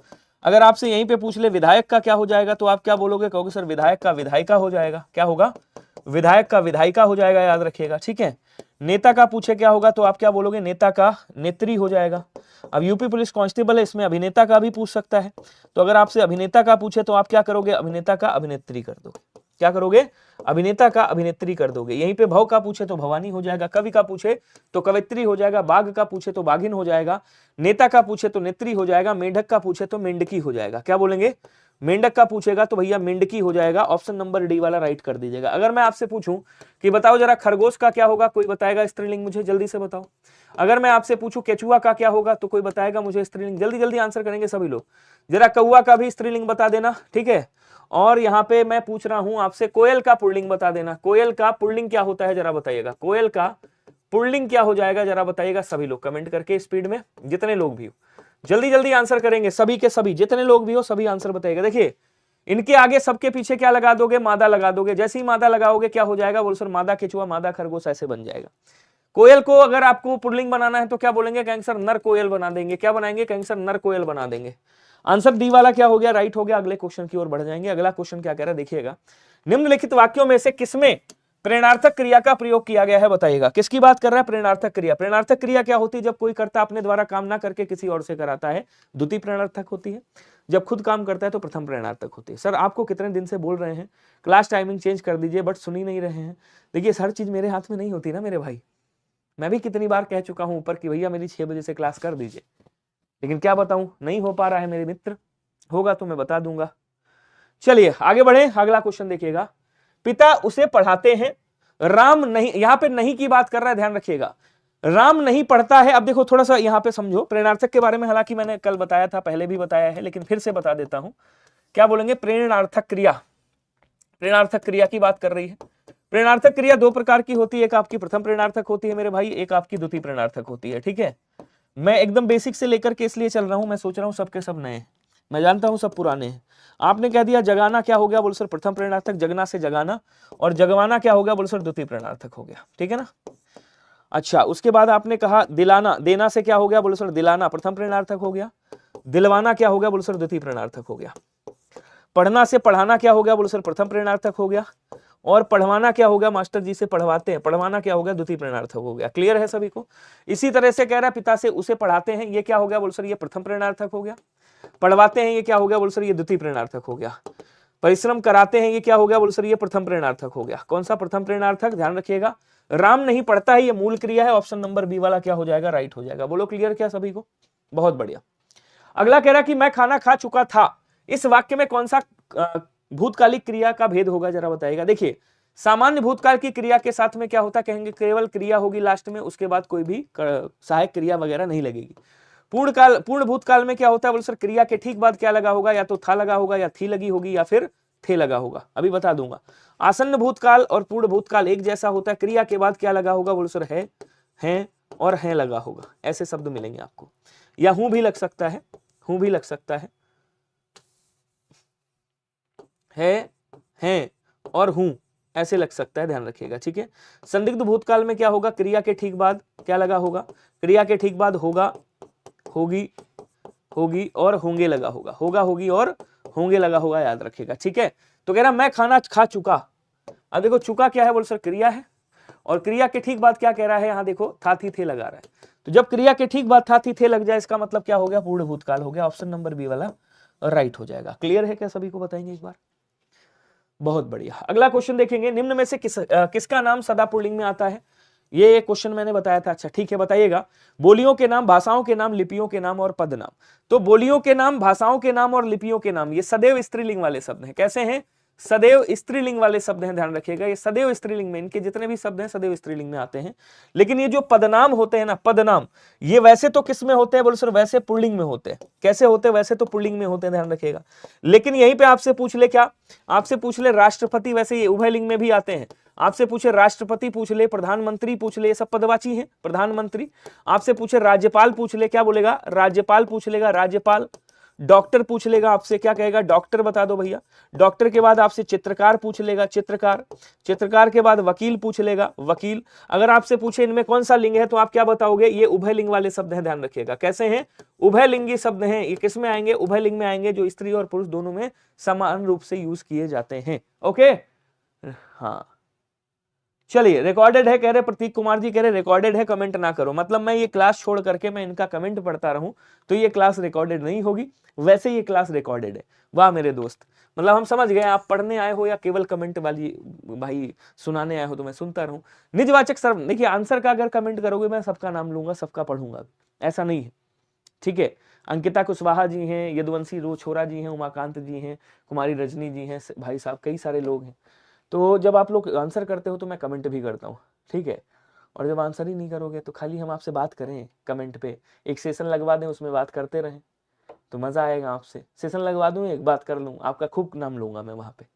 अगर आपसे यहीं पे पूछ ले विधायक का क्या हो जाएगा, तो आप क्या बोलोगे, कहोगे सर विधायक का विधायिका हो जाएगा। क्या होगा, विधायक का विधायिका हो जाएगा, याद रखिएगा, ठीक है। नेता का पूछे क्या होगा, तो आप क्या बोलोगे, नेता का नेत्री हो जाएगा। अब यूपी पुलिस कांस्टेबल है, इसमें अभिनेता का भी पूछ सकता है। तो अगर आपसे अभिनेता का पूछे तो आप क्या करोगे, अभिनेता का अभिनेत्री कर दोगे। क्या करोगे, अभिनेता का अभिनेत्री कर दोगे। यहीं पे भव का पूछे तो भवानी हो जाएगा, कवि का पूछे तो कवित्री हो जाएगा, बाघ का पूछे तो बाघिन हो जाएगा, नेता का पूछे तो नेत्री हो जाएगा, मेंढक का पूछे तो मेंढकी हो जाएगा। क्या बोलेंगे, मेंढक का पूछेगा तो भैया मेंढकी हो जाएगा। ऑप्शन नंबर डी वाला राइट कर दीजिएगा। अगर मैं आपसे पूछूं कि बताओ जरा खरगोश का क्या होगा, कोई बताएगा स्त्रीलिंग, मुझे जल्दी से बताओ। अगर मैं आपसे पूछूं केचुआ का क्या होगा, तो कोई बताएगा मुझे स्त्रीलिंग, जल्दी जल्दी आंसर करेंगे सभी लोग। जरा कौआ का भी स्त्रीलिंग बता देना, ठीक है। और यहाँ पे मैं पूछ रहा हूं आपसे कोयल का पुल्लिंग बता देना। कोयल का पुल्लिंग क्या होता है जरा बताइएगा, कोयल का पुल्लिंग क्या हो जाएगा जरा बताइएगा सभी लोग कमेंट करके, स्पीड में जितने लोग भी हो जल्दी जल्दी आंसर करेंगे, सभी के सभी जितने लोग भी हो सभी आंसर बताइएगा। देखिए इनके आगे सबके पीछे क्या लगा दोगे, मादा लगा दोगे। जैसे ही मादा लगाओगे क्या हो जाएगा, बोलो सर मादा केचुआ मादा खरगोश ऐसे बन जाएगा। कोयल को अगर आपको पुल्लिंग बनाना है तो क्या बोलेंगे, कहेंगे सर नर कोयल बना देंगे। क्या बनाएंगे, कहेंगे सर नर कोयल बना देंगे। आंसर डी वाला क्या हो गया, राइट हो गया। अगले क्वेश्चन की ओर बढ़ जाएंगे। अगला क्वेश्चन क्या कह रहा है देखिएगा, निम्नलिखित वाक्यों में से किसमें प्रेरणार्थक क्रिया का प्रयोग किया गया है, बताइएगा। किसकी बात कर रहा है, प्रेरणार्थक क्रिया। प्रेरणार्थक क्रिया क्या होती है, जब कोई कर्ता अपने द्वारा काम ना करके किसी और से कराता है, द्वितीय प्रेरणार्थक होती है। जब खुद काम करता है तो प्रथम प्रेरणार्थक होती है। सर आपको कितने दिन से बोल रहे हैं क्लास टाइमिंग चेंज कर दीजिए, बट सुन ही नहीं रहे हैं। देखिए हर चीज मेरे हाथ में नहीं होती ना मेरे भाई। मैं भी कितनी बार कह चुका हूं ऊपर कि भैया मेरी 6 बजे से क्लास कर दीजिए, लेकिन क्या बताऊं नहीं हो पा रहा है मेरे मित्र। होगा तो मैं बता दूंगा। चलिए आगे बढ़े, अगला क्वेश्चन देखिएगा। पिता उसे पढ़ाते हैं, राम नहीं, यहां पे नहीं की बात कर रहा है, ध्यान रखिएगा। राम नहीं पढ़ता है। अब देखो थोड़ा सा यहां पे समझो प्रेरणार्थक के बारे में, हालांकि मैंने कल बताया था, पहले भी बताया है, लेकिन फिर से बता देता हूं। क्या बोलेंगे, प्रेरणार्थक क्रिया। प्रेरणार्थक क्रिया की बात कर रही है। प्रेरणार्थक क्रिया दो प्रकार की होती है, एक आपकी प्रथम प्रेरणार्थक होती है मेरे भाई, एक आपकी द्वितीय प्रेरणार्थक होती है, ठीक है। मैं एकदम बेसिक से लेकर के इसलिए चल रहा हूं, मैं सोच रहा हूं सबके सब नए हैं, मैं जानता हूं सब पुराने हैं। आपने कह दिया जगाना क्या हो गया, बोल सर प्रथम प्रेरणार्थक, जगना से जगाना, और जगवाना क्या हो गया, बोल सर द्वितीय प्रेरणार्थक हो गया, ठीक है ना। अच्छा उसके बाद आपने कहा दिलाना, देना से क्या हो गया, बोलो सर दिलाना प्रथम प्रेरणार्थक हो गया। दिलवाना क्या हो गया, बोलो सर द्वितीय प्रेरणार्थक हो गया। पढ़ना से पढ़ाना क्या हो गया, बोलो सर प्रथम प्रेरणार्थक हो गया। और पढ़वाना क्या हो गया, मास्टर जी से पढ़वाते हैं, पढ़वाना क्या हो गया, द्वितीय प्रेरणार्थक हो गया। क्लियर है सभी को। इसी तरह से कह रहा है पिता से उसे पढ़ाते हैं, ये क्या हो गया, बोलो सर ये प्रथम प्रेरणार्थक हो गया। पढ़वाते हैं ये क्या हो गया, बोलो सर ये द्वितीय प्रेरणार्थक हो गया। परिश्रम कराते हैं ये क्या हो गया, बोलो सर ये प्रथम प्रेरणार्थक हो गया। कौन सा प्रथम प्रेरणार्थक, ध्यान रखिएगा। राम नहीं पढ़ता है ये मूल क्रिया है, ऑप्शन नंबर बी वाला क्या हो जाएगा, राइट हो जाएगा। बोलो क्लियर क्या सभी को, बहुत बढ़िया। अगला कह रहा कि मैं खाना खा चुका था, इस वाक्य में कौन सा भूतकालिक क्रिया का भेद होगा जरा बताइएगा। देखिए सामान्य भूतकाल की क्रिया के साथ में क्या होता है, कहेंगे केवल क्रिया होगी लास्ट में, उसके बाद कोई भी सहायक क्रिया वगैरह नहीं लगेगी। पूर्ण भूतकाल में क्या होता है, बोलो सर क्रिया के ठीक बाद क्या लगा होगा, या तो था लगा होगा, या थी लगी होगी, या फिर थे लगा होगा, अभी बता दूंगा। आसन्न भूतकाल और पूर्ण भूतकाल एक जैसा होता है, क्रिया के बाद क्या लगा होगा बोलो सर, है और है लगा होगा, ऐसे शब्द मिलेंगे आपको। या हूं भी लग सकता है, हूं भी लग सकता है और हूं ऐसे लग सकता है, ध्यान रखिएगा, ठीक है। संदिग्ध भूतकाल में क्या होगा, क्रिया के ठीक बाद क्या लगा होगा, क्रिया के ठीक बाद होगा, होगी, होगी और होंगे लगा होगा, होगा, होगी और होंगे लगा होगा, याद रखिएगा, ठीक है। तो कह रहा मैं खाना खा चुका। अब देखो चुका क्या है बोल सर, क्रिया है, और क्रिया के ठीक बाद क्या कह रहा है, यहां देखो था थी थे लगा रहा है। तो जब क्रिया के ठीक बाद था थी थे लग जाए, इसका मतलब क्या हो गया, पूर्ण भूतकाल हो गया। ऑप्शन नंबर बी वाला राइट हो जाएगा। क्लियर है क्या, सभी को बताएंगे एक बार? बहुत बढ़िया। अगला क्वेश्चन देखेंगे, निम्न में से किसका नाम सदा पुल्लिंग में आता है? ये क्वेश्चन मैंने बताया था। अच्छा ठीक है, बताइएगा। बोलियों के नाम, भाषाओं के नाम, लिपियों के नाम और पद नाम। तो बोलियों के नाम, भाषाओं के नाम और लिपियों के नाम, ये सदैव स्त्रीलिंग वाले शब्द हैं। कैसे हैं? सदैव स्त्रीलिंग वाले शब्द हैं, ध्यान रखिएगा। ये सदैव स्त्रीलिंग में, इनके जितने भी शब्द हैं सदैव स्त्रीलिंग में आते हैं। लेकिन ये जो पदनाम होते हैं ना, पदनाम, ये वैसे तो किस में होते हैं बोलो सर, वैसे पुल्लिंग में होते हैं। कैसे होते हैं? वैसे तो पुल्लिंग में होते हैं, ध्यान रखिएगा। लेकिन यहीं पे आपसे पूछ ले, क्या आपसे पूछ ले राष्ट्रपति, वैसे ये उभयलिंग में भी आते हैं। आपसे पूछे राष्ट्रपति पूछ ले, प्रधानमंत्री पूछ ले, ये सब पदवाची हैं, प्रधानमंत्री। आपसे पूछे राज्यपाल पूछ ले, क्या बोलेगा? राज्यपाल पूछ लेगा, राज्यपाल। डॉक्टर पूछ लेगा आपसे, क्या कहेगा? डॉक्टर बता दो भैया। डॉक्टर के बाद आपसे चित्रकार पूछ लेगा, चित्रकार। चित्रकार के बाद वकील पूछ लेगा, वकील। अगर आपसे पूछे इनमें कौन सा लिंग है, तो आप क्या बताओगे? ये उभयलिंग वाले शब्द हैं, ध्यान रखिएगा। कैसे हैं? उभयलिंगी शब्द हैं। ये किस में आएंगे? उभयलिंग में आएंगे, जो स्त्री और पुरुष दोनों में समान रूप से यूज किए जाते हैं। ओके, हाँ चलिए। रिकॉर्डेड है कह रहे प्रतीक कुमार जी, कह रहे रिकॉर्डेड है, कमेंट ना करो। मतलब मैं ये क्लास छोड़ करके मैं इनका कमेंट पढ़ता रहूं तो ये क्लास रिकॉर्डेड नहीं होगी, वैसे ये क्लास रिकॉर्डेड है। वाह मेरे दोस्त, मतलब हम समझ गए आप पढ़ने आए हो या केवल कमेंट वाली भाई सुनाने आए हो, तो मैं सुनता रहूं। निजवाचक सर्व, देखिए आंसर का अगर कमेंट करोगे मैं सबका नाम लूंगा, सबका पढ़ूंगा, ऐसा नहीं है, ठीक है। अंकिता कुशवाहा जी हैं, यदुवंशी रोछोरा जी हैं, उमाकांत जी हैं, कुमारी रजनी जी हैं, भाई साहब कई सारे लोग हैं। तो जब आप लोग आंसर करते हो तो मैं कमेंट भी करता हूँ, ठीक है। और जब आंसर ही नहीं करोगे तो खाली हम आपसे बात करें कमेंट पे, एक सेशन लगवा दें, उसमें बात करते रहें तो मजा आएगा। आपसे सेशन लगवा दूं, एक बात कर लूं, आपका खूब नाम लूंगा मैं वहां पे।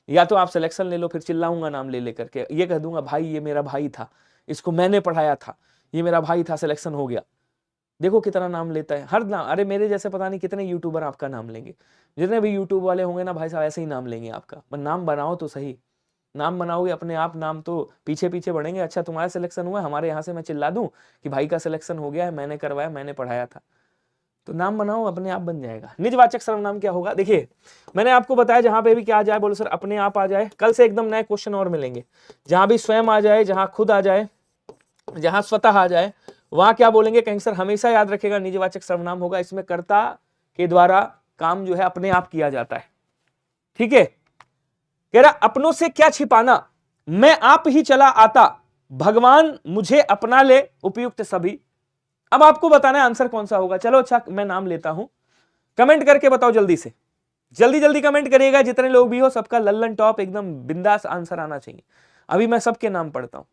या तो आप सिलेक्शन ले लो, फिर चिल्लाऊंगा नाम ले लेकर के, ये कह दूंगा भाई ये मेरा भाई था, इसको मैंने पढ़ाया था, ये मेरा भाई था, सिलेक्शन हो गया। देखो कितना नाम लेता है, हर नाम। अरे मेरे जैसे पता नहीं कितने यूट्यूबर आपका नाम लेंगे, जितने भी यूट्यूब वाले होंगे ना भाई साहब, ऐसे ही नाम लेंगे आपका। पर नाम बनाओ तो सही, नाम बनाओगे अपने आप, नाम तो पीछे पीछे बढ़ेंगे। अच्छा तुम्हारा सिलेक्शन हुआ, हमारे यहाँ से मैं चिल्ला दूं कि भाई का सिलेक्शन हो गया है, मैंने करवाया, मैंने पढ़ाया था, तो नाम बनाओ, अपने आप बन जाएगा। निजवाचक सर्वनाम क्या होगा? देखिए मैंने आपको बताया, जहां पे भी क्या आ जाए बोलो सर, अपने आप आ जाए। कल से एकदम नए क्वेश्चन और मिलेंगे, जहां भी स्वयं आ जाए, जहां खुद आ जाए, जहां स्वतः आ जाए, वहां क्या बोलेंगे? कहीं सर हमेशा याद रखेगा निजवाचक सर्वनाम होगा, इसमें कर्ता के द्वारा काम जो है अपने आप किया जाता है, ठीक है। कह रहा अपनों से क्या छिपाना, मैं आप ही चला आता, भगवान मुझे अपना ले, उपयुक्त सभी। अब आपको बताना है आंसर कौन सा होगा। चलो अच्छा मैं नाम लेता हूं, कमेंट करके बताओ जल्दी से, जल्दी जल्दी कमेंट करिएगा, जितने लोग भी हो सबका लल्लन टॉप एकदम बिंदास आंसर आना चाहिए। अभी मैं सबके नाम पढ़ता हूं।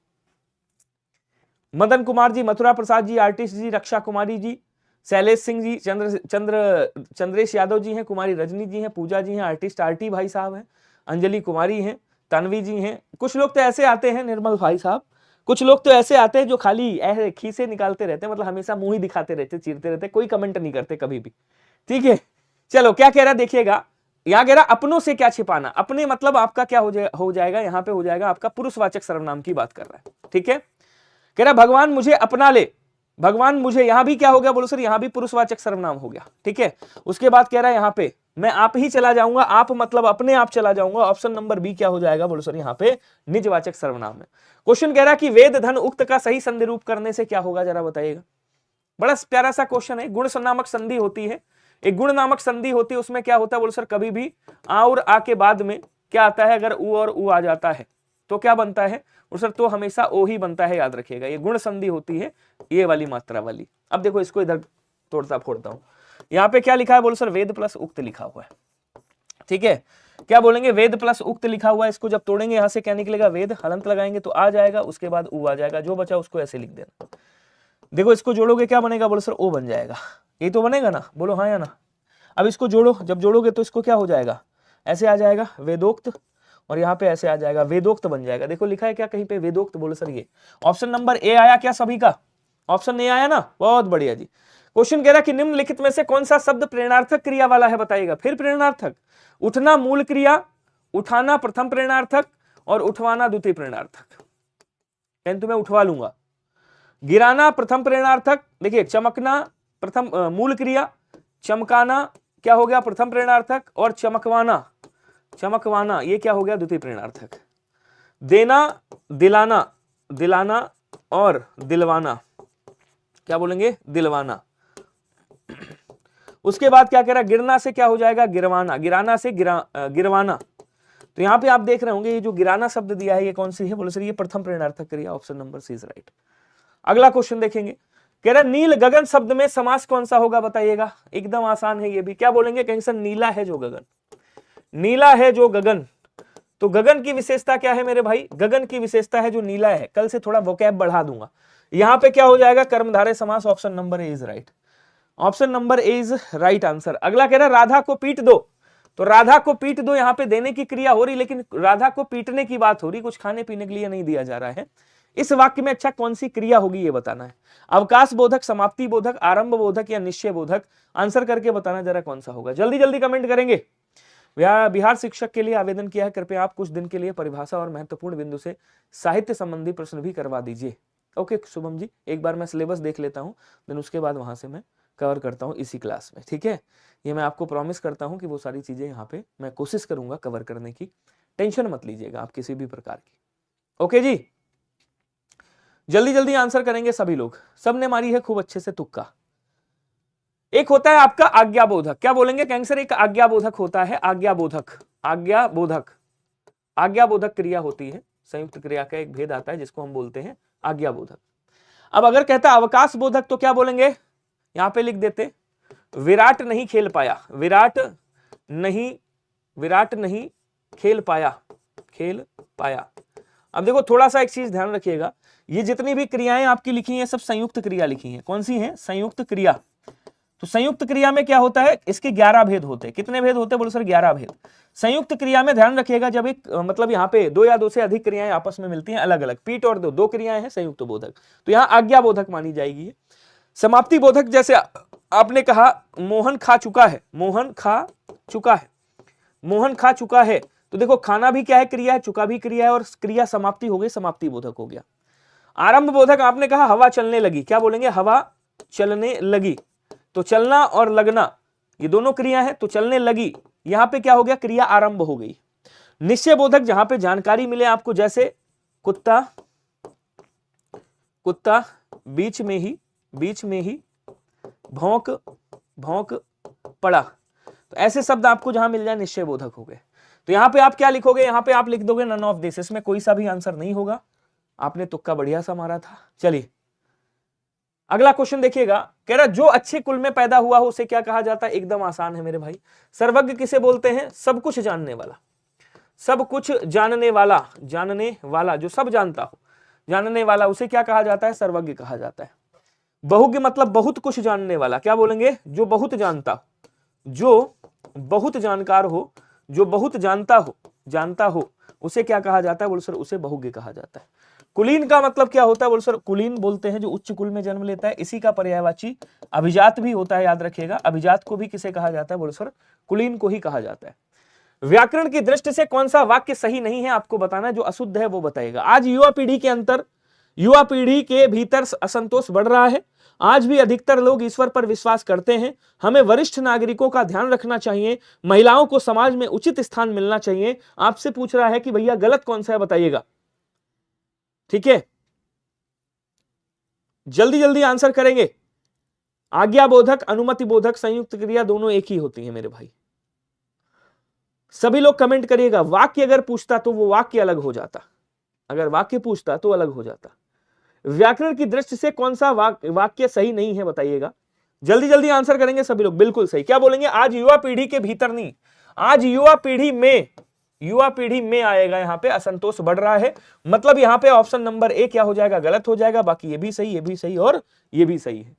मदन कुमार जी, मथुरा प्रसाद जी, आर्टिस्ट जी, रक्षा कुमारी जी, शैलेश सिंह जी, चंद्रेश यादव जी हैं, कुमारी रजनी जी हैं, पूजा जी हैं, आर्टिस्ट आरटी भाई साहब हैं, अंजलि कुमारी हैं, तन्वी जी हैं। कुछ लोग तो ऐसे आते हैं निर्मल भाई साहब, कुछ लोग तो ऐसे आते हैं जो खाली ऐसे खीसे निकालते रहते हैं, मतलब हमेशा मुंह ही दिखाते रहते, चीरते रहते, कोई कमेंट नहीं करते कभी भी, ठीक है। चलो क्या कह रहा है देखिएगा, यहां कह रहा अपनों से क्या छिपाना, अपने मतलब आपका क्या हो जाएगा, यहां पे हो जाएगा आपका पुरुषवाचक सर्वनाम की बात कर रहा है, ठीक है। कह रहा भगवान मुझे अपना ले, भगवान मुझे, यहां भी क्या हो गया बोलो सर, यहां भी पुरुषवाचक सर्वनाम हो गया, ठीक है। उसके बाद कह रहा है यहां पे मैं आप ही चला जाऊंगा, आप मतलब अपने आप चला जाऊंगा। ऑप्शन नंबर बी क्या हो जाएगा बोलो सर, यहां पे निजवाचक सर्वनाम है। क्वेश्चन कह रहा है कि वेद धन उक्त का सही संधि रूप करने से क्या होगा, जरा बताइएगा। बड़ा प्यारा सा क्वेश्चन है। गुण नामक संधि होती है, एक गुण नामक संधि होती है, उसमें क्या होता है बोलो सर, कभी भी आ और आ के बाद में क्या आता है, अगर उ और उ आ जाता है तो क्या बनता है और सर, तो हमेशा ओ ही बनता है, याद रखिएगा। ये गुण संधि होती है, ये वाली मात्रा वाली। अब देखो इसको इधर तोड़ता फोड़ता हूं, यहां पे क्या लिखा है बोलो सर, वेद प्लस उक्त लिखा हुआ है, ठीक है। क्या बोलेंगे, वेद प्लस उक्त लिखा हुआ है, इसको जब तोड़ेंगे यहां से क्या निकलेगा, वेद, हलंत लगाएंगे तो आ जाएगा, उसके बाद उ आ जाएगा, जो बचा उसको ऐसे लिख देना। देखो इसको जोड़ोगे क्या बनेगा बोलो सर, ओ बन जाएगा, ये तो बनेगा ना, बोलो हाँ या ना। अब इसको जोड़ो, जब जोड़ोगे तो इसको क्या हो जाएगा, ऐसे आ जाएगा वेदोक्त, और यहाँ पे ऐसे आ जाएगा वेदोक्त बन जाएगा। देखो लिखा है क्या कहीं पे वेदोक्त, बोले सर ये ऑप्शन नंबर ए आया क्या सभी का? ऑप्शन ए आया ना, बहुत बढ़िया जी। क्वेश्चन कह रहा है कि निम्नलिखित में से कौन सा शब्द प्रेरणार्थक क्रिया वाला है बताइएगा। फिर प्रेरणार्थक, उठना मूल क्रिया, उठाना प्रथम प्रेरणार्थक और उठवाना द्वितीय प्रेरणार्थक। तो मैं उठवा लूंगा। गिराना प्रथम प्रेरणार्थक, देखिए चमकना प्रथम मूल क्रिया, चमकाना क्या हो गया प्रथम प्रेरणार्थक, और चमकवाना, चमकवाना ये क्या हो गया द्वितीय प्रेरणार्थक। देना दिलाना, दिलाना और दिलवाना, क्या बोलेंगे दिलवाना। उसके बाद क्या कह रहा है, गिरना से क्या हो जाएगा गिरवाना, गिराना से गिरवाना। तो यहां पे आप देख रहे होंगे ये जो गिराना शब्द दिया है ये कौन सी है, बोले सर ये प्रथम प्रेरणार्थक क्रिया, option number C is right. अगला क्वेश्चन देखेंगे, कह रहा नील गगन शब्द में समास कौन सा होगा बताइएगा। एकदम आसान है ये भी, क्या बोलेंगे कहीं से नीला है जो गगन, नीला है जो गगन। तो गगन की विशेषता क्या है मेरे भाई, गगन की विशेषता है जो नीला है। कल से थोड़ा वोकैब बढ़ा दूंगा। यहां पे क्या हो जाएगा कर्मधारय समास, option number A is right, option number A is right answer. अगला कह रहा है राधा को पीट दो, तो राधा को पीट दो यहां पे देने की क्रिया हो रही, लेकिन राधा को पीटने की बात हो रही, कुछ खाने पीने के लिए नहीं दिया जा रहा है। इस वाक्य में अच्छा कौन सी क्रिया होगी ये बताना है। अवकाश बोधक, समाप्ति बोधक, आरंभ बोधक या निश्चय बोधक, आंसर करके बताना जरा कौन सा होगा। जल्दी जल्दी कमेंट करेंगे। बिहार शिक्षक के लिए आवेदन किया है, कृपया आप कुछ दिन के लिए परिभाषा और महत्वपूर्ण बिंदु से साहित्य संबंधी प्रश्न भी करवा दीजिए। ओके शुभम जी, एक बार मैं सिलेबस देख लेता हूं, देन उसके बाद वहां से मैं कवर करता हूं इसी क्लास में, ठीक है। ये मैं आपको प्रॉमिस करता हूं कि वो सारी चीजें यहाँ पे मैं कोशिश करूंगा कवर करने की, टेंशन मत लीजिएगा आप किसी भी प्रकार की। ओके जी, जल्दी जल्दी आंसर करेंगे सभी लोग। सबने मारी है खूब अच्छे से तुक्का। एक होता है आपका आज्ञा बोधक, क्या बोलेंगे कैंसर, एक आज्ञा बोधक होता है, आज्ञा बोधक, आज्ञा बोधक, आज्ञा बोधक क्रिया होती है, संयुक्त क्रिया का एक भेद आता है जिसको हम बोलते हैं आज्ञा बोधक। अब अगर कहता है अवकाश बोधक तो क्या बोलेंगे, यहां पे लिख देते विराट नहीं खेल पाया, विराट नहीं खेल पाया, खेल पाया। अब देखो थोड़ा सा एक चीज ध्यान रखिएगा, ये जितनी भी क्रियाएं आपकी लिखी हैं सब संयुक्त क्रिया लिखी हैं। कौन सी हैं, संयुक्त क्रिया। तो संयुक्त क्रिया में क्या होता है, इसके 11 भेद होते हैं। कितने भेद होते हैं बोलो सर, 11 भेद। संयुक्त क्रिया में ध्यान रखिएगा जब एक मतलब यहाँ पे दो या दो से अधिक क्रियाएं आपस में मिलती हैं अलग अलग, पीठ और दो क्रियाएं हैं संयुक्त बोधक, तो यहाँ आज्ञा बोधक मानी जाएगी। समाप्ति बोधक, जैसे आपने कहा मोहन खा चुका है, मोहन खा चुका है, मोहन खा चुका है, तो देखो खाना भी क्या है क्रिया है, चुका भी क्रिया है, और क्रिया समाप्ति हो गई, समाप्ति बोधक हो गया। आरंभ बोधक, आपने कहा हवा चलने लगी, क्या बोलेंगे हवा चलने लगी, तो चलना और लगना ये दोनों क्रिया है, तो चलने लगी यहां पे क्या हो गया, क्रिया आरंभ हो गई। निश्चय बोधक, जहां पे जानकारी मिले आपको, जैसे कुत्ता, कुत्ता बीच में ही भौंक पड़ा, तो ऐसे शब्द आपको जहां मिल जाए निश्चय बोधक हो गए। तो यहां पे आप क्या लिखोगे, यहां पे आप लिख दोगे नन ऑफ दिस, इसमें कोई सा भी आंसर नहीं होगा। आपने तुक्का बढ़िया सा मारा था। चलिए अगला क्वेश्चन देखिएगा, कह रहा जो अच्छे कुल में पैदा हुआ हो उसे क्या कहा जाता है। एकदम आसान है मेरे भाई, सर्वज्ञ किसे बोलते हैं, सब कुछ जानने वाला, सब कुछ जानने वाला, जानने वाला जो सब जानता हो, जानने वाला उसे क्या कहा जाता है, सर्वज्ञ कहा जाता है। बहुज्ञ मतलब बहुत कुछ जानने वाला, क्या बोलेंगे, जो बहुत जानता हो, जो बहुत जानकार हो, जो बहुत जानता हो उसे क्या कहा जाता है, बोल सर उसे बहुज्ञ कहा जाता है। कुलीन का मतलब क्या होता है, बोल सर कुलीन बोलते हैं जो उच्च कुल में जन्म लेता है, इसी का पर्यायवाची अभिजात भी होता है, याद रखिएगा। अभिजात को भी किसे कहा जाता है, बोल सर कुलीन को ही कहा जाता है। व्याकरण की दृष्टि से कौन सा वाक्य सही नहीं है आपको बताना है, जो अशुद्ध है वो बताएगा। आज युवा पीढ़ी के भीतर असंतोष बढ़ रहा है, आज भी अधिकतर लोग ईश्वर पर विश्वास करते हैं। हमें वरिष्ठ नागरिकों का ध्यान रखना चाहिए, महिलाओं को समाज में उचित स्थान मिलना चाहिए। आपसे पूछ रहा है कि भैया गलत कौन सा है बताइएगा, ठीक है, जल्दी जल्दी आंसर करेंगे। आज्ञा बोधक, अनुमति बोधक, संयुक्त क्रिया दोनों एक ही होती है मेरे भाई। सभी लोग कमेंट करिएगा। वाक्य अगर पूछता तो वो वाक्य अलग हो जाता, अगर वाक्य पूछता तो अलग हो जाता। व्याकरण की दृष्टि से कौन सा वाक्य सही नहीं है बताइएगा। जल्दी जल्दी आंसर करेंगे सभी लोग, बिल्कुल सही। क्या बोलेंगे, आज युवा पीढ़ी के भीतर नहीं, आज युवा पीढ़ी में आएगा, यहां पे असंतोष बढ़ रहा है, मतलब यहां पे ऑप्शन नंबर ए क्या हो जाएगा, गलत हो जाएगा। बाकी ये भी सही, ये भी सही और ये भी सही है।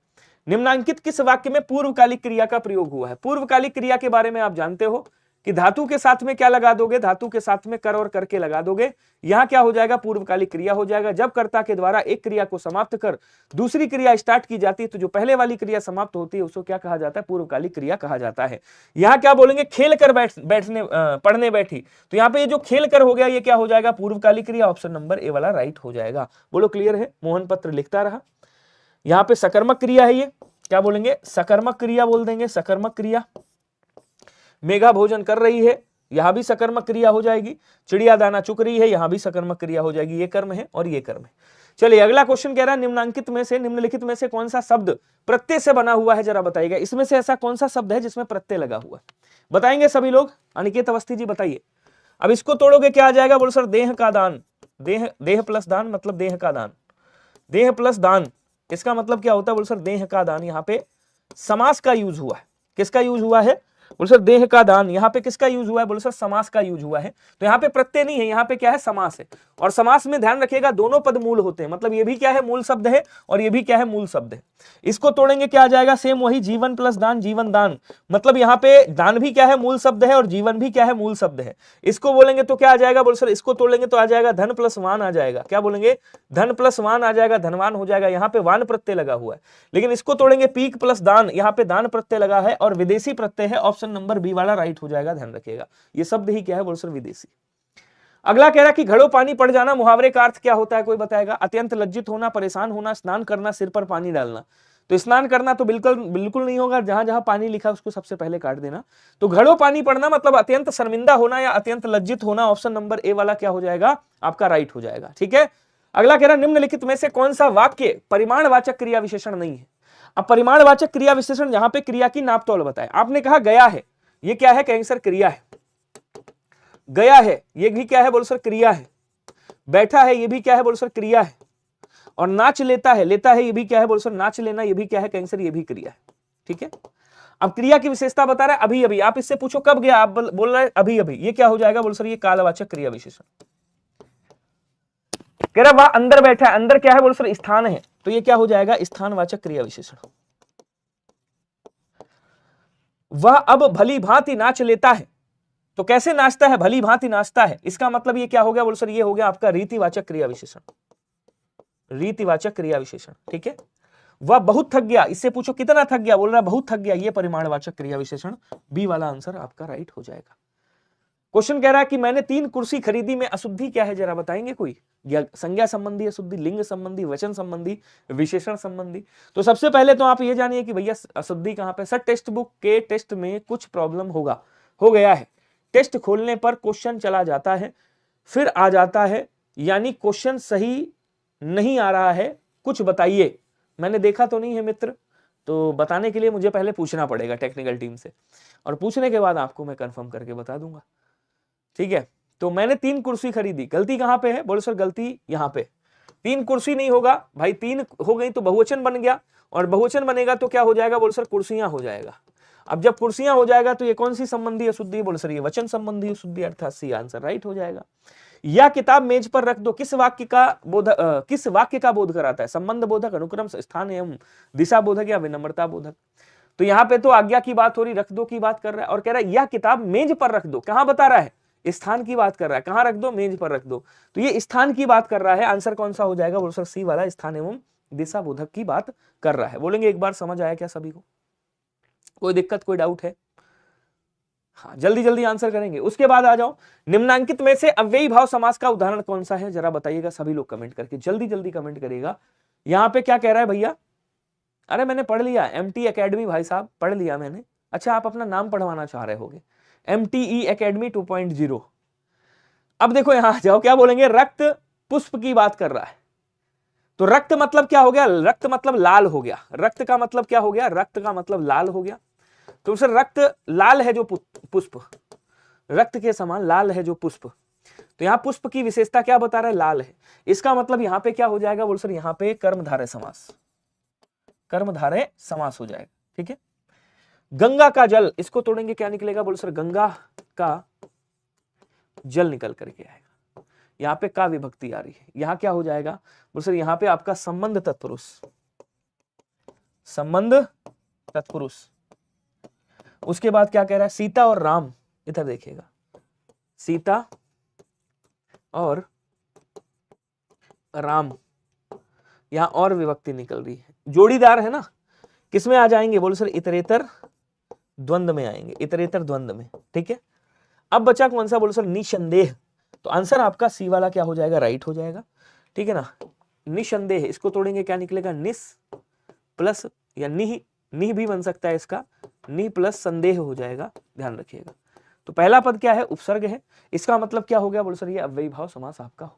निम्नांकित किस वाक्य में पूर्वकालिक क्रिया का प्रयोग हुआ है। पूर्वकालिक क्रिया के बारे में आप जानते हो, कि धातु के साथ में क्या लगा दोगे, धातु के साथ में कर और करके लगा दोगे, यहां क्या हो जाएगा, पूर्वकालिक क्रिया हो जाएगा। जब कर्ता के द्वारा एक क्रिया को समाप्त कर दूसरी क्रिया स्टार्ट की जाती है तो जो पहले वाली क्रिया समाप्त होती है उसको क्या कहा जाता है, पूर्वकालिक क्रिया कहा जाता है। यहां क्या बोलेंगे, खेल कर बैठने पढ़ने बैठी, तो यहाँ पे ये जो खेल कर हो गया ये क्या हो जाएगा, पूर्वकालिक क्रिया। ऑप्शन नंबर ए वाला राइट हो जाएगा। बोलो क्लियर है। मोहन पत्र लिखता रहा। यहाँ पे सकर्मक क्रिया है, ये क्या बोलेंगे, सकर्मक क्रिया बोल देंगे, सकर्मक क्रिया। मेघा भोजन कर रही है, यहां भी सकर्मक क्रिया हो जाएगी। चिड़िया दाना चुग रही है, यहां भी सकर्मक क्रिया हो जाएगी। ये कर्म है और ये कर्म है। चलिए अगला क्वेश्चन कह रहा है, निम्नांकित में से, निम्नलिखित में से कौन सा शब्द प्रत्यय से बना हुआ है, जरा बताइएगा। इसमें से ऐसा कौन सा शब्द है जिसमें प्रत्यय लगा हुआ है, बताएंगे सभी लोग। अनिकेत अवस्थी जी बताइए। अब इसको तोड़ोगे क्या आ जाएगा, बोलो सर देह का दान। देह प्लस दान मतलब देह का दान। देह प्लस दान इसका मतलब क्या होता है, बोलो सर देह का दान। यहाँ पे समास का यूज हुआ है। किसका यूज हुआ है, बोलो सर देह का दान। यहाँ पे किसका यूज हुआ है, बोलो सर समास का यूज हुआ है। तो यहाँ पे प्रत्यय नहीं है, यहाँ पे क्या है, समास है। और समास में ध्यान रखिएगा दोनों पद मूल होते हैं, मतलब ये भी क्या है, मूल शब्द है और ये भी क्या है, मूल शब्द है। इसको तोड़ेंगे क्या आ जाएगा, सेम वही, जीवन प्लस दान, जीवन दान। मतलब यहाँ पे दान भी क्या है, मूल शब्द है और जीवन भी क्या है, मूल शब्द है। इसको बोलेंगे तो क्या आ जाएगा, बोलो सर इसको तोड़ेंगे तो आ जाएगा धन प्लस वान आ जाएगा। क्या बोलेंगे, धन प्लस वान आ जाएगा, धनवान हो जाएगा। यहाँ पे वान प्रत्यय लगा हुआ है। लेकिन इसको तोड़ेंगे पीक प्लस दान, यहाँ पे दान प्रत्यय लगा है और विदेशी प्रत्यय है। ऑप्शन नंबर बी वाला राइट हो जाएगा। ध्यान रखिएगा ये शब्द ही क्या है, बोलो सर विदेशी। अगला कह रहा है कि घड़ों पानी पड़ जाना, मुहावरे का अर्थ क्या होता है, कोई बताएगा। अत्यंत लज्जित होना, परेशान होना, स्नान करना, सिर पर पानी डालना। तो स्नान करना तो बिल्कुल नहीं होगा, जहां जहां पानी लिखा उसको सबसे पहले काट देना। तो घड़ों पानी पड़ना मतलब अत्यंत शर्मिंदा होना या अत्यंत लज्जित होना। ऑप्शन नंबर ए वाला क्या हो जाएगा, आपका राइट हो जाएगा। ठीक है। अगला कह रहा है निम्नलिखित में से कौन सा वाक्य परिमाणवाचक क्रिया विशेषण नहीं है। अब परिमाणवाचक क्रिया विशेषण, जहां पे क्रिया की नाप तौल बताए। आपने कहा गया है, ये क्या है, कहेंगे सर क्रिया है। गया है ये भी क्या है, बोलो सर क्रिया है। बैठा है ये भी क्या है, बोलो सर क्रिया है। और नाच लेता है ये भी क्या है, बोलो सर नाच लेना, ये भी क्या है, कहेंगे सर ये भी क्रिया है। ठीक है। अब क्रिया की विशेषता बता रहा है अभी अभी। आप इससे पूछो कब गया, आप बोल रहे हैं अभी अभी। ये क्या हो जाएगा, बोलो सर ये कालवाचक क्रिया विशेषण। कह रहा वह अंदर बैठा है, अंदर क्या है, बोलो सर स्थान है। तो ये क्या हो जाएगा, स्थानवाचक क्रिया विशेषण। वह अब भली भांति नाच लेता है, तो कैसे नाचता है, भली भांति नाचता है। इसका मतलब ये क्या हो गया, बोलो सर ये हो गया आपका रीतिवाचक क्रिया विशेषण। रीतिवाचक क्रिया विशेषण। ठीक है। वह बहुत थक गया, इससे पूछो कितना थक गया, बोल रहा बहुत थक गया, ये परिमाणवाचक क्रिया विशेषण। बी वाला आंसर आपका राइट हो जाएगा। क्वेश्चन कह रहा है कि मैंने 3 कुर्सी खरीदी में अशुद्धि क्या है, जरा बताएंगे कोई। संज्ञा संबंधी अशुद्धि, लिंग संबंधी, वचन संबंधी, विशेषण संबंधी। तो सबसे पहले तो आप ये जानिए कि भैया अशुद्धि कहां पे। सर टेक्स्ट बुक के टेस्ट में कुछ प्रॉब्लम हो गया है। टेस्ट खोलने पर क्वेश्चन चला जाता है, फिर आ जाता है, यानी क्वेश्चन सही नहीं आ रहा है, कुछ बताइए। मैंने देखा तो नहीं है मित्र, तो बताने के लिए मुझे पहले पूछना पड़ेगा टेक्निकल टीम से, और पूछने के बाद आपको मैं कंफर्म करके बता दूंगा। ठीक है। तो मैंने 3 कुर्सी खरीदी, गलती कहां पे है, बोलो सर गलती यहां पे। 3 कुर्सी नहीं होगा भाई, 3 हो गई तो बहुवचन बन गया, और बहुवचन बनेगा तो क्या हो जाएगा, बोलो सर कुर्सियां हो जाएगा। अब जब कुर्सियां हो जाएगा तो ये कौन सी संबंधी अशुद्धि, बोलो सर ये वचन संबंधी अशुद्धि, अर्थात सी आंसर राइट हो जाएगा। यह किताब मेज पर रख दो, किस वाक्य का बोध कराता है, संबंध बोधक, अनुक्रम, स्थान एवं दिशा बोधक या विनम्रता बोधक। तो यहाँ पे तो आज्ञा की बात हो रही, रख दो की बात कर रहा है, और कह रहा है यह किताब मेज पर रख दो, कहां बता रहा है, स्थान की बात कर रहा है। कहां रख दो, मेज पर रख दो, तो ये स्थान की बात कर रहा है। आंसर कौन सा हो जाएगा, बोलो सर सी वाला, स्थान एवं दिशा बोधक की बात कर रहा है। बोलेंगे एक बार समझ आया क्या सभी को, कोई दिक्कत कोई डाउट है। हाँ जल्दी जल्दी आंसर करेंगे। उसके बाद आ जाओ, निम्नांकित में से अव्ययी भाव समास का उदाहरण कौन सा है, जरा बताइएगा सभी लोग कमेंट करके, जल्दी जल्दी कमेंट करिएगा। यहाँ पे क्या कह रहा है भैया, अरे मैंने पढ़ लिया, MT एकेडमी भाई साहब पढ़ लिया मैंने। अच्छा आप अपना नाम पढ़वाना चाह रहे होगे, MTE एकेडमी 2.0। अब देखो यहां जाओ, क्या बोलेंगे, रक्त पुष्प की बात कर रहा है। तो रक्त मतलब क्या हो गया, रक्त मतलब लाल हो गया। रक्त का मतलब क्या हो गया, रक्त का मतलब लाल हो गया। तो सर रक्त लाल है जो पुष्प, रक्त के समान लाल है जो पुष्प। तो यहां पुष्प की विशेषता क्या बता रहा है, लाल है। इसका मतलब यहां पे क्या हो जाएगा, बोल सर यहां पे कर्मधारय समास, कर्मधारय समास हो जाएगा। ठीक है। गंगा का जल, इसको तोड़ेंगे क्या निकलेगा, बोल सर गंगा का जल निकल करके आएगा। यहां पे का विभक्ति आ रही है, यहां क्या हो जाएगा, बोल सर यहां पे आपका संबंध तत्पुरुष, संबंध तत्पुरुष। उसके बाद क्या कह रहा है, सीता और राम, इधर देखिएगा, सीता और राम, यहां और विभक्ति निकल रही है, जोड़ीदार है ना, किसमें आ जाएंगे, बोलो सर इतरेतर द्वंद्व में आएंगे, इतरेतर द्वंद्व में, ठीक है। अब बचा कौन सा, बोलो सर निसंदेह, तो आंसर आपका सी वाला क्या हो जाएगा, राइट हो जाएगा, ठीक है ना। निसंदेह, इसको तोड़ेंगे क्या निकलेगा, निस प्लस या निह भी बन सकता है इसका, नि प्लस संदेह हो जाएगा, ध्यान रखिएगा। तो पहला पद क्या है, उपसर्ग है, इसका मतलब क्या हो गया, बोलो सर ये अव्ययी भाव समास आपका